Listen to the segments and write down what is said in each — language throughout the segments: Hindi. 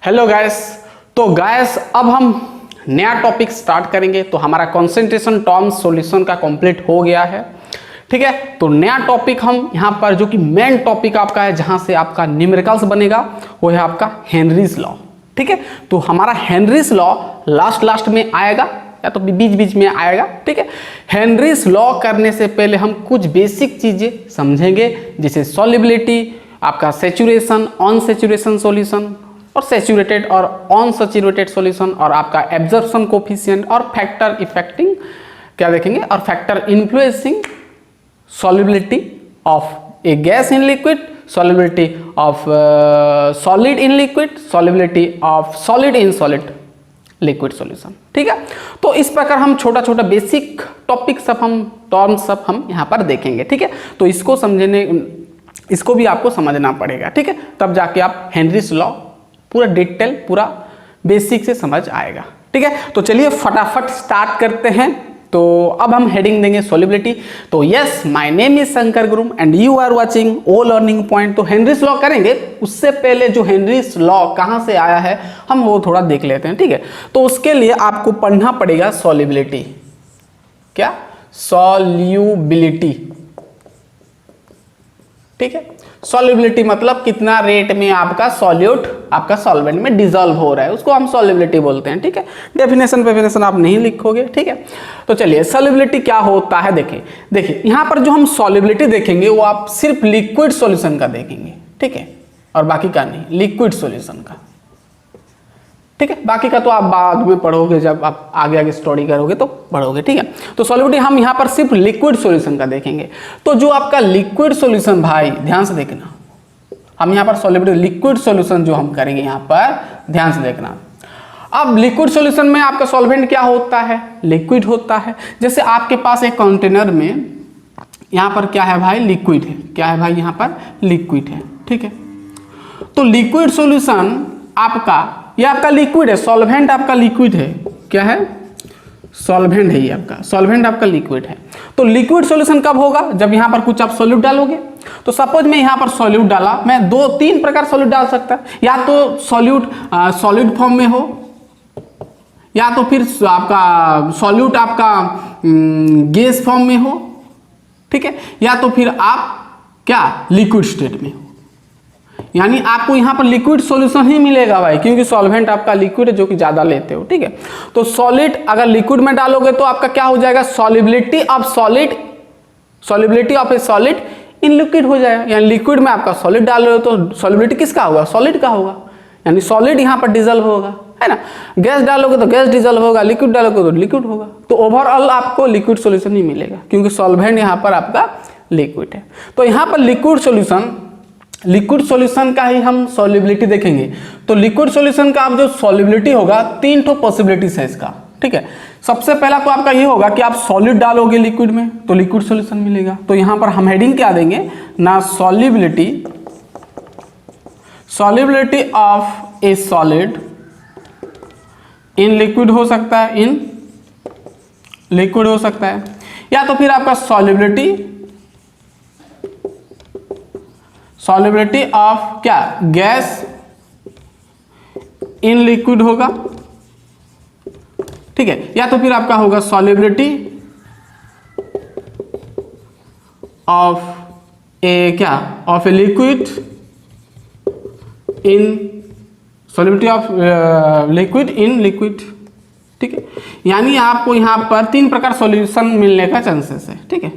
Hello guys. तो गाइस अब हम नया टॉपिक स्टार्ट करेंगे। तो हमारा कंसंट्रेशन टर्म्स सॉल्यूशन का कंप्लीट हो गया है, ठीक है। तो नया टॉपिक हम यहाँ पर जो कि मेन टॉपिक आपका है, जहाँ से आपका न्यूमेरिकल्स बनेगा, वो है आपका हेनरीज लॉ, ठीक है। तो हमारा हेनरीज लॉ लास्ट में आएगा या तो बीच में आएगा, ठीक है। हेनरीज लॉ करने से पहले हम कुछ बेसिक चीजें समझेंगे, जैसे सॉल्युबिलिटी, आपका सैचुरेशन, अनसैचुरेशन सॉल्यूशन, और सैचुरेटेड और अनसैचुरेटेड सॉल्यूशन, और आपका एब्जॉर्प्शन कोफिशिएंट और फैक्टर इफेक्टिंग क्या देखेंगे, और factor influencing solubility of A gas in liquid, solubility of solid in liquid, solubility of solid in solid liquid solution, ठीक है। तो इस प्रकार हम छोटा छोटा बेसिक टॉपिक सब हम टर्म्स सब हम यहाँ पर देखेंगे, ठीक है। तो इसको समझने, इसको भी आपको समझना पड़ेगा, ठीक है। तब जाके आप हेनरीज लॉ पूरा डिटेल, पूरा बेसिक से समझ आएगा, ठीक है। तो चलिए फटाफट स्टार्ट करते हैं। तो अब हम हेडिंग देंगे सॉल्युबिलिटी। तो yes, my name is Shankar Gurum and you are watching O learning point. तो हेनरीज लॉ करेंगे, उससे पहले जो हेनरीज लॉ कहाँ से आया है हम वो थोड़ा देख लेते हैं, ठीक है। तो उसके लिए आपको पढ़ना पड़ेगा सॉल्युबिलिटी। क्या? सॉल्युबिलिटी, ठीक है। सॉल्युबिलिटी मतलब कितना रेट में आपका सॉल्यूट आपका सॉल्वेंट में डिसॉल्व हो रहा है, उसको हम सॉल्युबिलिटी बोलते हैं, ठीक है। डेफिनेशन आप नहीं लिखोगे, ठीक है। तो चलिए सॉल्युबिलिटी क्या होता है देखिए यहाँ पर जो हम सॉल्युबिलिटी देखेंगे वो आप सिर्फ लिक्विड सॉल्यूशन का देखेंगे, ठीक है, और बाकी का नहीं, लिक्विड सॉल्यूशन का, ठीक है। बाकी का तो आप बाद में पढ़ोगे, जब आप आगे स्टडी करोगे तो पढ़ोगे, ठीक है। तो सॉल्युबिलिटी हम यहाँ पर सिर्फ लिक्विड सॉल्यूशन का देखेंगे। तो जो आपका लिक्विड सॉल्यूशन, भाई ध्यान से देखना, हम यहाँ पर सॉल्युबिलिटी लिक्विड सॉल्यूशन जो हम करेंगे यहाँ पर ध्यान से देखना। अब लिक्विड सॉल्यूशन में आपका सॉल्वेंट क्या होता है? लिक्विड होता है। जैसे आपके पास एक कंटेनर में यहाँ पर क्या है भाई? लिक्विड है। क्या है भाई? यहाँ पर लिक्विड है, ठीक है। तो लिक्विड सॉल्यूशन आपका, ये आपका लिक्विड है, सॉल्वेंट आपका लिक्विड है। क्या है? सॉल्वेंट है, ये आपका सॉल्वेंट आपका लिक्विड है। तो लिक्विड सॉल्यूशन कब होगा? जब यहाँ पर कुछ आप सॉल्यूट डालोगे। तो सपोज मैं यहाँ पर सॉल्यूट डाला, मैं दो तीन प्रकार सॉल्यूट डाल सकता है, या तो सॉल्यूट सॉलिड फॉर्म में हो, या तो फिर आपका सॉल्यूट आपका गैस फॉर्म में हो, ठीक है, या तो फिर आप क्या लिक्विड स्टेट में हो। यानी आपको यहाँ पर लिक्विड सॉल्यूशन ही मिलेगा भाई, क्योंकि सॉल्वेंट आपका लिक्विड है जो कि ज्यादा लेते हो, ठीक है। तो सॉलिड अगर लिक्विड में डालोगे तो आपका क्या हो जाएगा? Solubility of solid, solubility of a solid in liquid हो जाएगा। यानी लिक्विड में आपका सॉलिड डाल रहे हो तो सॉल्युबिलिटी किसका होगा? सॉलिड का होगा। यानी सॉलिड यहाँ पर डिजॉल्व होगा, है ना। गैस डालोगे तो गैस डिजॉल्व होगा, लिक्विड डालोगे तो लिक्विड होगा। तो ओवरऑल आपको लिक्विड सॉल्यूशन ही मिलेगा, क्योंकि सॉल्वेंट यहाँ पर आपका लिक्विड है। तो यहाँ पर लिक्विड सॉल्यूशन का ही हम सॉल्युबिलिटी देखेंगे। तो लिक्विड सॉल्यूशन का आप जो सॉल्युबिलिटी होगा, तीन ठो पॉसिबिलिटीज है इसका, ठीक है। सबसे पहला तो आपका ये होगा कि आप सॉलिड डालोगे लिक्विड में तो लिक्विड सॉल्यूशन मिलेगा। तो यहां पर हम हेडिंग क्या देंगे ना, solubility of a solid in liquid हो सकता है, इन लिक्विड हो सकता है, या तो फिर आपका सॉल्युबिलिटी ऑफ क्या गैस इन लिक्विड होगा, ठीक है, या तो फिर आपका होगा सॉल्युबिलिटी ऑफ ए क्या of a liquid in solubility of liquid in liquid, ठीक है। यानी आपको यहां पर तीन प्रकार सॉल्यूशन मिलने का चांसेस है, ठीक है,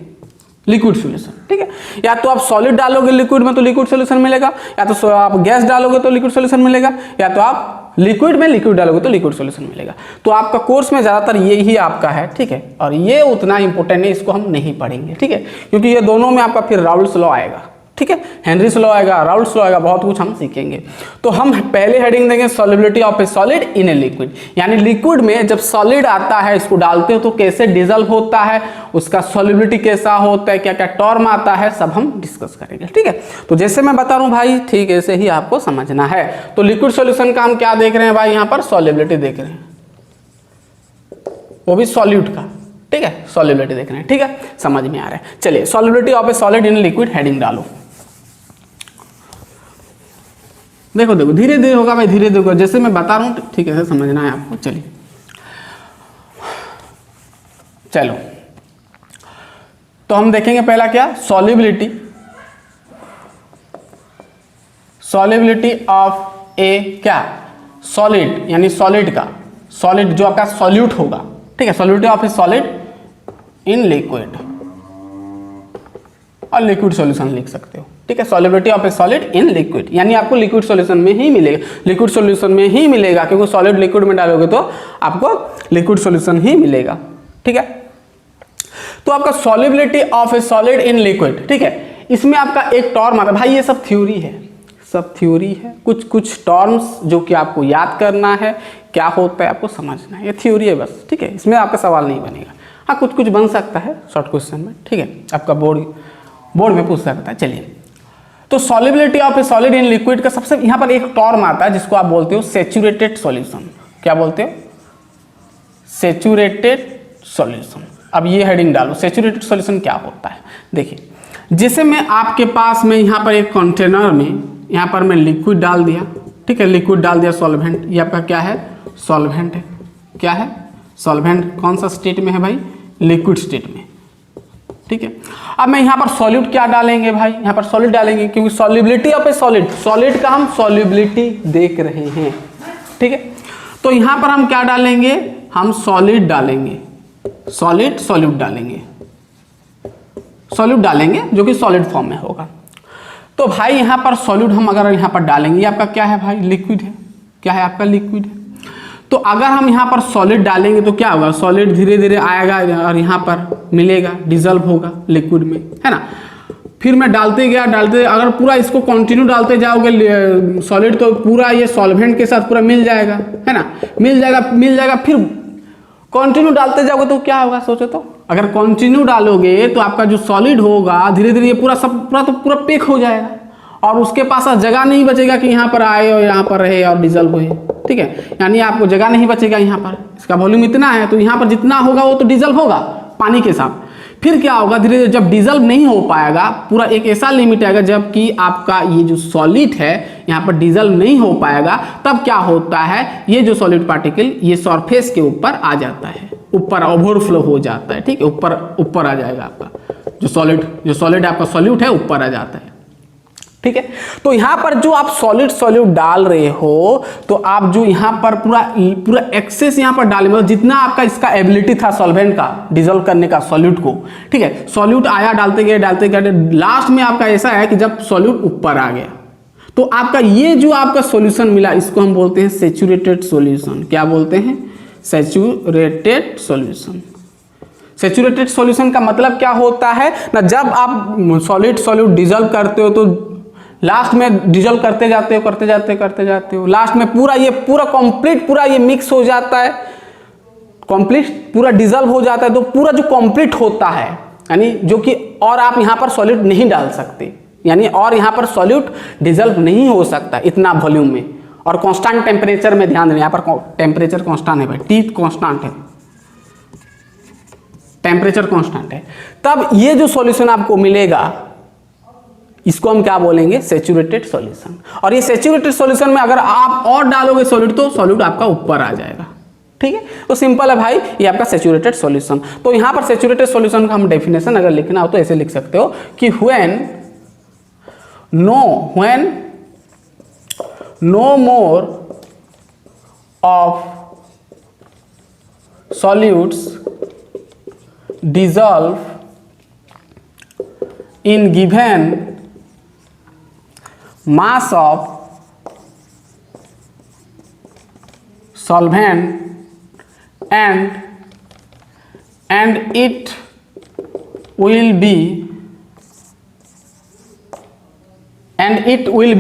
लिक्विड सॉल्यूशन, ठीक है। या तो आप सॉलिड डालोगे लिक्विड में तो लिक्विड सॉल्यूशन मिलेगा, या तो आप गैस डालोगे तो लिक्विड सॉल्यूशन मिलेगा, या तो आप लिक्विड में लिक्विड डालोगे तो लिक्विड सॉल्यूशन मिलेगा। तो आपका कोर्स में ज्यादातर ये ही आपका है, ठीक है। और ये उतना इंपॉर्टेंट है, इसको हम नहीं पढ़ेंगे, ठीक है, क्योंकि ये दोनों में आपका फिर राउल्ट्स लॉ आएगा, ठीक है, हेनरीज लॉ आएगा, राउल्ट्स लॉ आएगा, बहुत कुछ हम सीखेंगे। तो हम पहले हेडिंग देंगे solubility of a solid in a liquid. यानी लिक्विड में जब सॉलिड आता है, इसको डालते हो तो कैसे डिसॉल्व होता है, उसका सॉल्युबिलिटी कैसा होता है, क्या क्या टर्म आता है, सब हम डिस्कस करेंगे, ठीक है। तो जैसे मैं बता रहा हूं भाई, ठीक ऐसे ही आपको समझना है। तो लिक्विड सॉल्यूशन का हम क्या देख रहे हैं भाई, यहाँ पर सॉल्युबिलिटी देख रहे हैं, वो भी सॉल्यूट का, ठीक है, सॉल्युबिलिटी देख रहे हैं, ठीक है, समझ में आ रहा है। चलिए solubility of a solid in liquid heading डालो। देखो देखो धीरे धीरे होगा भाई, धीरे धीरे होगा, जैसे मैं बता रहा हूँ ठीक है, समझना है आपको। चलिए चलो, तो हम देखेंगे पहला क्या, सॉल्युबिलिटी। सॉल्युबिलिटी ऑफ ए क्या, सॉलिड, यानी सॉलिड का, सॉलिड जो आपका सॉल्यूट होगा, ठीक है, solubility of a solid in liquid, और लिक्विड सॉल्यूशन लिख सकते हो, ठीक है। Solubility of a solid in liquid, यानी आपको लिक्विड सॉल्यूशन में ही मिलेगा, लिक्विड सॉल्यूशन में ही मिलेगा, क्योंकि सॉलिड लिक्विड में डालोगे तो आपको लिक्विड सॉल्यूशन ही मिलेगा, ठीक है। तो आपका solubility of a solid in liquid, ठीक है, इसमें आपका एक टर्म आता है भाई, ये सब थ्योरी है, सब थ्योरी है, कुछ कुछ टर्म्स जो कि आपको याद करना है, क्या होता है आपको समझना है, ये थ्योरी है बस, ठीक है, इसमें आपका सवाल नहीं बनेगा। हाँ कुछ कुछ बन सकता है शॉर्ट क्वेश्चन में, ठीक है, आपका बोर्ड में पूछ सकता है। चलिए, तो solubility of a solid in liquid का सबसे यहाँ पर एक टर्म आता है जिसको आप बोलते हो सैचुरेटेड सॉल्यूशन। क्या बोलते हो, सैचुरेटेड सॉल्यूशन। अब ये हेडिंग डालो, सैचुरेटेड सॉल्यूशन क्या होता है। देखिए, जैसे मैं आपके पास में यहाँ पर एक कंटेनर में यहाँ पर मैं लिक्विड डाल दिया, ठीक है, लिक्विड डाल दिया, सॉल्वेंट, ये आपका क्या है, सॉल्वेंट है। क्या है, सॉल्वेंट। कौन सा स्टेट में है भाई, लिक्विड स्टेट में, ठीक है। अब मैं यहाँ पर सॉल्यूट क्या डालेंगे भाई, यहाँ पर सॉलिड डालेंगे, क्योंकि solubility of a solid, solid का हम सॉल्युबिलिटी देख रहे हैं, ठीक है। तो यहाँ पर हम क्या डालेंगे, हम सॉलिड डालेंगे, सॉलिड सॉल्यूट डालेंगे, सॉल्यूट डालेंगे जो कि सॉलिड फॉर्म में होगा। तो भाई यहाँ पर सॉल्यूट हम अगर यहाँ पर डालेंगे, ये आपका क्या है भाई, लिक्विड है। क्या है, आपका लिक्विड है। तो अगर हम यहाँ पर सॉलिड डालेंगे तो क्या होगा, सॉलिड धीरे धीरे आएगा और यहाँ पर मिलेगा, डिजल्व होगा लिक्विड में, है ना। फिर मैं डालते गया, अगर पूरा इसको कंटिन्यू डालते जाओगे सॉलिड, तो पूरा ये सॉल्वेंट के साथ पूरा मिल जाएगा, है ना, मिल जाएगा। फिर कंटिन्यू डालते जाओगे तो क्या होगा, सोचो तो, अगर कंटिन्यू डालोगे तो आपका जो सॉलिड होगा धीरे धीरे ये पूरा पैक हो जाएगा, और उसके पास जगह नहीं बचेगा कि यहाँ पर आए और यहाँ पर रहे और डिजल्व होए, ठीक है, यानी आपको जगह नहीं बचेगा यहाँ पर, इसका वॉल्यूम इतना है तो यहाँ पर जितना होगा वो तो डिजल्व होगा पानी के साथ। फिर क्या होगा, धीरे धीरे जब डिजल्व नहीं हो पाएगा, पूरा एक ऐसा लिमिट आएगा जबकि आपका ये जो सॉलिड है यहाँ पर डिजल्व नहीं हो पाएगा, तब क्या होता है, ये जो सॉलिड पार्टिकल ये सरफेस के ऊपर आ जाता है, ऊपर ओवरफ्लो हो जाता है, ठीक है, ऊपर आ जाएगा आपका जो सॉलिड आपका सॉल्यूट है, ऊपर आ जाता है, ठीक है। तो यहाँ पर जो आप सॉल्यूट डाल रहे हो, तो आप जो यहाँ पर पूरा एक्सेस यहाँ पर डालेंगे, मतलब जितना आपका इसका एबिलिटी था सॉल्वेंट का डिजोल्व करने का सॉल्यूट को, ठीक है, सॉल्यूट आया, डालते गए, लास्ट में आपका ऐसा है कि जब सॉल्यूट ऊपर आ गया तो आपका ये जो आपका सॉल्यूशन मिला, इसको हम बोलते हैं सैचुरेटेड सॉल्यूशन। क्या बोलते हैं, सैचुरेटेड सॉल्यूशन। सैचुरेटेड सॉल्यूशन का मतलब क्या होता है ना, जब आप सॉल्यूट डिजोल्व करते हो तो लास्ट में डिजोल्व करते जाते हो, लास्ट में पूरा कंप्लीट पूरा ये मिक्स हो जाता है, कंप्लीट पूरा डिजोल्व हो जाता है, तो पूरा जो कंप्लीट होता है, यानी जो कि और आप यहाँ पर सॉल्यूट नहीं डाल सकते, यानी और यहाँ पर सॉल्यूट डिजोल्व नहीं हो सकता इतना वॉल्यूम में, और कांस्टेंट टेम्परेचर में ध्यान देना, यहाँ पर टेम्परेचर कांस्टेंट है भाई, टी कांस्टेंट है, टेम्परेचर कांस्टेंट है, तब ये जो सॉल्यूशन आपको मिलेगा इसको हम क्या बोलेंगे, सैचुरेटेड सॉल्यूशन। और ये सैचुरेटेड सॉल्यूशन में अगर आप और डालोगे सॉल्यूट तो सॉल्यूट आपका ऊपर आ जाएगा, ठीक है। तो सिंपल है भाई, ये आपका सैचुरेटेड सॉल्यूशन। तो यहाँ पर सैचुरेटेड सॉल्यूशन का हम डेफिनेशन अगर लिखना हो तो ऐसे लिख सकते हो कि when no more of solutes dissolve in given mass of solvent and it will be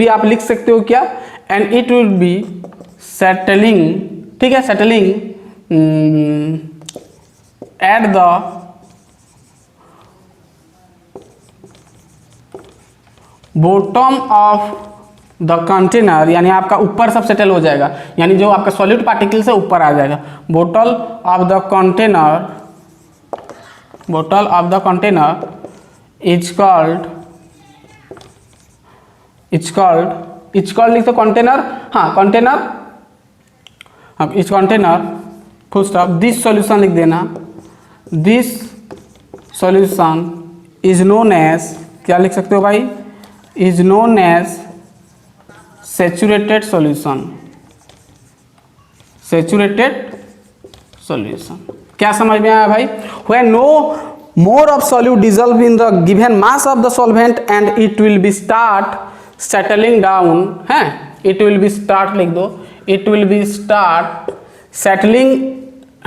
आप लिख सकते हो क्या, and it will be settling, ठीक है, settling at the bottom of the container, यानी आपका ऊपर सब सेटल हो जाएगा, यानी जो आपका सॉल्यूट पार्टिकल से ऊपर आ जाएगा। बोतल of the container is called it's called लिख दो कंटेनर, हाँ कंटेनर, अब इस container full stop, this solution लिख देना, this solution is known as, क्या लिख सकते हो भाई, is known as saturated solution, saturated solution. क्या समझ में आया भाई, when no more of solute dissolve in the given mass of the solvent and it will be start settling down, है, इट विल बी स्टार्ट लिख दो, it will be start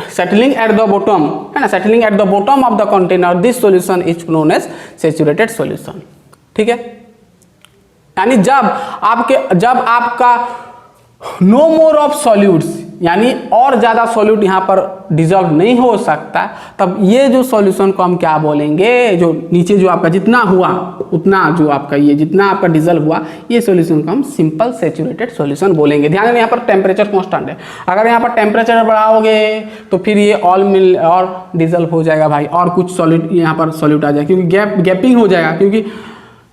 settling at the bottom, है ना, settling at the bottom of the container, this solution is known as saturated solution। ठीक है, यानी जब आपका नो मोर ऑफ सॉल्यूट्स, यानी और ज़्यादा सॉल्यूट यहाँ पर डिजॉल्व नहीं हो सकता, तब ये जो सॉल्यूशन को हम क्या बोलेंगे, जो नीचे जो आपका जितना हुआ उतना, जो आपका ये जितना आपका डिजॉल्व हुआ, ये सॉल्यूशन को हम सिंपल सैचुरेटेड सॉल्यूशन बोलेंगे। ध्यान देना यहाँ पर टेम्परेचर कांस्टेंट है, अगर यहाँ पर टेम्परेचर बढ़ाओगे तो फिर ये और डिजॉल्व हो जाएगा भाई, और कुछ सॉल्यूट यहाँ पर सॉल्यूट आ जाएगा, क्योंकि गैपिंग हो जाएगा, क्योंकि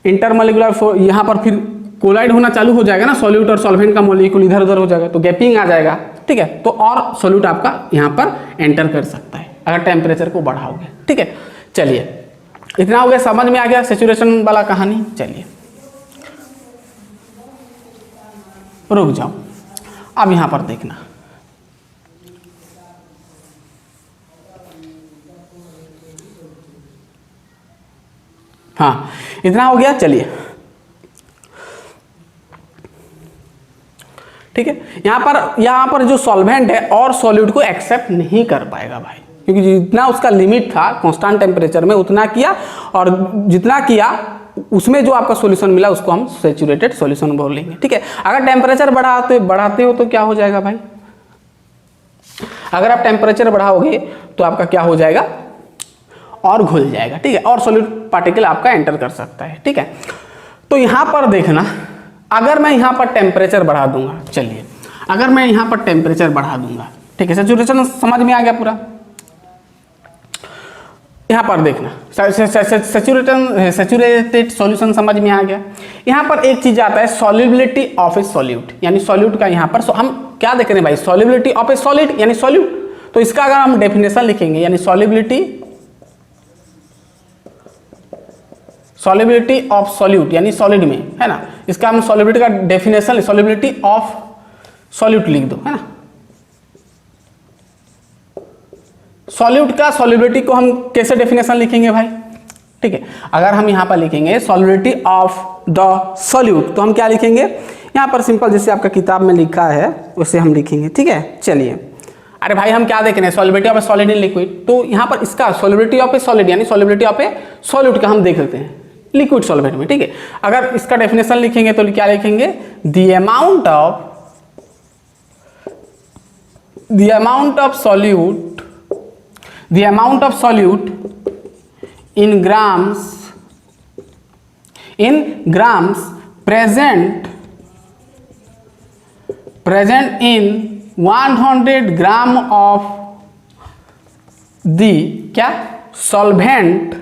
इंटरमोलिकुलर यहाँ पर फिर कोलाइड होना चालू हो जाएगा ना, सॉल्यूट और सॉल्वेंट का मॉलिक्यूल इधर उधर हो जाएगा, तो गैपिंग आ जाएगा। ठीक है, तो और सॉल्यूट आपका यहाँ पर एंटर कर सकता है अगर टेम्परेचर को बढ़ाओगे। ठीक है, चलिए इतना हो गया, समझ में आ गया सैचुरेशन वाला कहानी। चलिए रुक जाओ, अब यहाँ पर देखना, हाँ इतना हो गया। चलिए ठीक है, यहाँ पर जो सॉल्वेंट है और सॉल्यूट को एक्सेप्ट नहीं कर पाएगा भाई, क्योंकि जितना उसका लिमिट था कांस्टेंट टेम्परेचर में उतना किया, और जितना किया उसमें जो आपका सॉल्यूशन मिला उसको हम सैचुरेटेड सॉल्यूशन बोलेंगे। ठीक है, अगर टेम्परेचर बढ़ाते हो तो क्या हो जाएगा भाई, अगर आप टेम्परेचर बढ़ाओगे तो आपका क्या हो जाएगा, और घुल जाएगा। ठीक है, और सॉल्यूट पार्टिकल आपका एंटर कर सकता है। ठीक है, तो यहाँ पर देखना, अगर मैं यहाँ पर टेम्परेचर बढ़ा दूंगा, चलिए अगर मैं यहाँ पर टेम्परेचर बढ़ा दूंगा, ठीक है, सैचुरेशन समझ में आ गया पूरा। यहाँ पर देखना सैचुरेटेड सॉल्यूशन समझ में आ गया। यहाँ पर एक चीज आता है सॉल्युबिलिटी ऑफ ए सॉल्यूट, यानी सॉल्यूट का यहाँ पर हम क्या देख रहे हैं भाई, सॉल्युबिलिटी ऑफ ए सॉलिड यानी सॉल्यूट। तो इसका अगर हम डेफिनेशन लिखेंगे, यानी सॉल्युबिलिटी ऑफ सॉल्यूट यानी सॉलिड में, है ना, इसका हम सॉल्युबिलिटी का डेफिनेशन सॉल्युबिलिटी ऑफ सॉल्यूट लिख दो, है ना। सॉल्यूट का सॉल्युबिलिटी को हम कैसे डेफिनेशन लिखेंगे भाई, ठीक है, अगर हम यहाँ पर लिखेंगे सॉल्युबिलिटी ऑफ द सॉल्यूट तो हम क्या लिखेंगे, यहाँ पर सिंपल जैसे आपका किताब में लिखा है उसे हम लिखेंगे। ठीक है, चलिए, अरे भाई हम क्या देख रहे हैं, solubility of a solid in liquid, तो यहाँ पर इसका सॉल्युबिलिटी ऑफ ए सॉलिड यानी सॉल्युबिलिटी ऑफ ए सॉल्यूट का हम देख लेते हैं लिक्विड सॉल्वेंट में। ठीक है, अगर इसका डेफिनेशन लिखेंगे तो क्या लिखेंगे, the amount of solute in grams present in 100 gram of the क्या solvent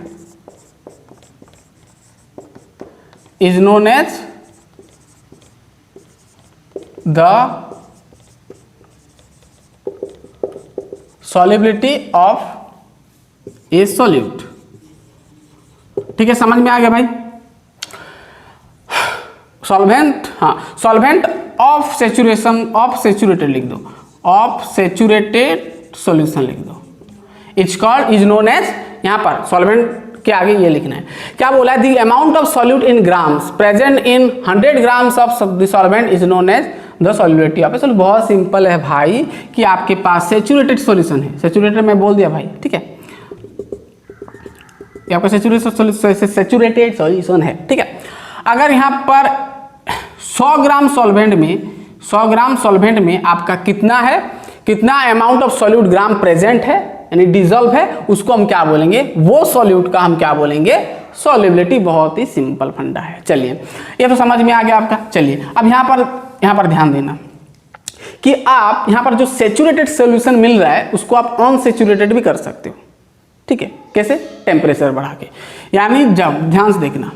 is known as the solubility of a solute। ठीक है, समझ में आ गया भाई। सॉल्वेंट, हाँ सॉल्वेंट ऑफ सैचुरेटेड लिख दो, ऑफ सैचुरेटेड सॉल्यूशन लिख दो, it's called is known as, यहाँ पर सॉल्वेंट के आगे ये लिखना है, क्या बोला है, the amount of solute in grams present in 100 grams of the solvent is known as the solubility of a solute. बहुत सिंपल है भाई कि आपके पास सैचुरेटेड सॉल्यूशन है, सैचुरेटेड मैं बोल दिया भाई। ठीक है, आपका सैचुरेटेड सॉल्यूशन है। ठीक है, अगर यहाँ पर 100 ग्राम सॉल्वेंट में आपका कितना है, कितना amount of solute gram present है यानी डिजॉल्व है, उसको हम क्या बोलेंगे, वो सॉल्यूट का हम क्या बोलेंगे, सॉल्युबिलिटी। बहुत ही सिंपल फंडा है। चलिए, ये तो समझ में आ गया आपका। चलिए, अब यहाँ पर ध्यान देना कि आप यहाँ पर जो सैचुरेटेड सॉल्यूशन मिल रहा है उसको आप अनसैचुरेटेड भी कर सकते हो। ठीक है, कैसे, टेम्परेचर बढ़ा के, यानी जब ध्यान से देखना,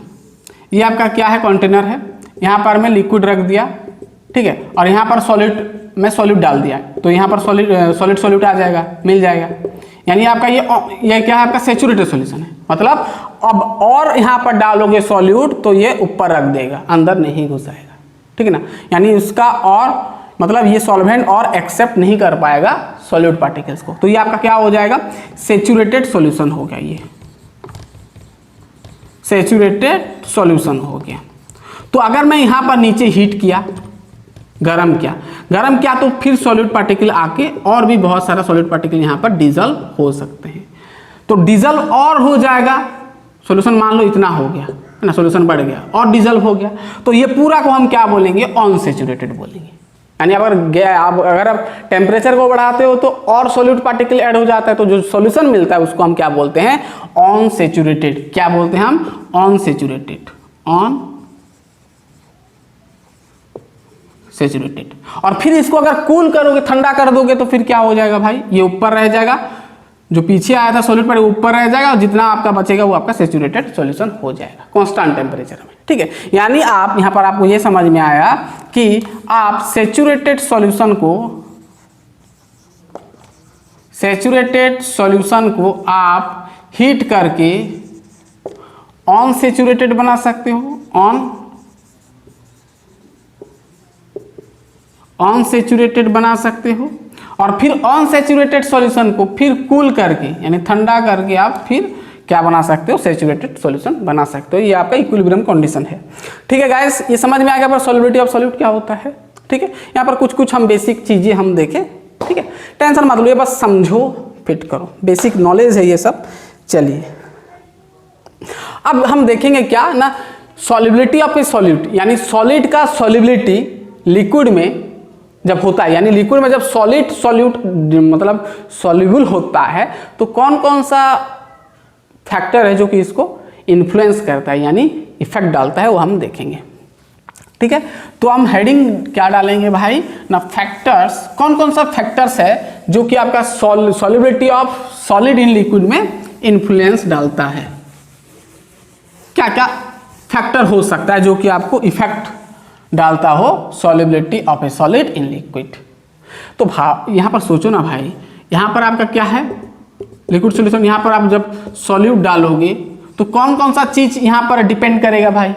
ये आपका क्या है, कंटेनर है, यहाँ पर मैं लिक्विड रख दिया, ठीक है, और यहाँ पर सॉलिड में सॉल्यूट डाल दिया, तो यहाँ पर सॉलिड सॉल्यूट आ जाएगा, मिल जाएगा। यानी आपका ये क्या है, आपका सैचुरेटेड सॉल्यूशन है। मतलब अब और यहाँ पर डालोगे सॉल्यूट तो ये ऊपर रख देगा, अंदर नहीं घुसाएगा, ठीक है ना। यानी उसका और मतलब ये सॉल्वेंट और एक्सेप्ट नहीं कर पाएगा सॉल्यूट पार्टिकल्स को, तो ये आपका क्या हो जाएगा, सैचुरेटेड सॉल्यूशन हो गया। ये सैचुरेटेड सॉल्यूशन हो गया। तो अगर मैं यहाँ पर नीचे हीट किया, गरम किया तो फिर सॉलिड पार्टिकल आके और भी बहुत सारा सॉलिड पार्टिकल यहाँ पर डिजल्व हो सकते हैं। तो डिजल्व और हो जाएगा, सॉल्यूशन मान लो इतना हो गया है ना, सॉल्यूशन बढ़ गया और डिजल्व हो गया, तो ये पूरा को हम क्या बोलेंगे, अनसैचुरेटेड बोलेंगे। यानी अगर आप टेम्परेचर को बढ़ाते हो तो और सॉलिड पार्टिकल ऐड हो जाता है, तो जो सॉल्यूशन मिलता है उसको हम क्या बोलते हैं, अनसैचुरेटेड। क्या बोलते हैं हम, अनसैचुरेटेड, सैचुरेटेड। और फिर इसको अगर कूल करोगे, ठंडा कर दोगे, तो फिर क्या हो जाएगा भाई, ये ऊपर रह जाएगा, जो पीछे आया था सॉलिड पर ऊपर रह जाएगा, और जितना आपका बचेगा वो आपका सैचुरेटेड सॉल्यूशन हो जाएगा कांस्टेंट टेम्परेचर में, ठीक है। यानी आप यहाँ पर आपको ये समझ में आया कि आप सैचुरेटेड सॉल्यूशन को आप हीट करके अनसैचुरेटेड बना सकते हो, अनसैचुरेटेड बना सकते हो, और फिर अनसैचुरेटेड सॉल्यूशन को फिर कूल करके यानी ठंडा करके आप फिर क्या बना सकते हो, सैचुरेटेड सॉल्यूशन बना सकते हो। ये आपका इक्विलिब्रियम कंडीशन है, ठीक है गाइस। ये समझ में आ गया पर सॉल्युबिलिटी ऑफ सॉल्यूट क्या होता है, ठीक है। यहाँ पर कुछ हम बेसिक चीजें हम देखें, ठीक है, टेंशन मत लो, ये बस समझो, फिट करो, बेसिक नॉलेज है ये सब। चलिए अब हम देखेंगे क्या ना, सॉल्युबिलिटी ऑफ ए सॉल्यूट, यानी सॉलिड का सॉल्युबिलिटी लिक्विड में जब होता है, यानी लिक्विड में जब सॉल्यूट मतलब सॉल्युबल होता है, तो कौन कौन सा फैक्टर है जो कि इसको इन्फ्लुएंस करता है, यानी इफेक्ट डालता है, वो हम देखेंगे, ठीक है। तो हम हेडिंग क्या डालेंगे भाई ना, फैक्टर्स, कौन कौन सा फैक्टर्स है जो कि आपका solubility of solid in liquid में इन्फ्लुएंस डालता है। क्या क्या फैक्टर हो सकता है जो कि आपको इफेक्ट डालता हो solubility of a solid in liquid. तो यहाँ पर सोचो ना भाई, यहाँ पर आपका क्या है, लिक्विड सॉल्यूशन, यहाँ पर आप जब सॉल्यूट डालोगे तो कौन कौन सा चीज यहाँ पर डिपेंड करेगा भाई,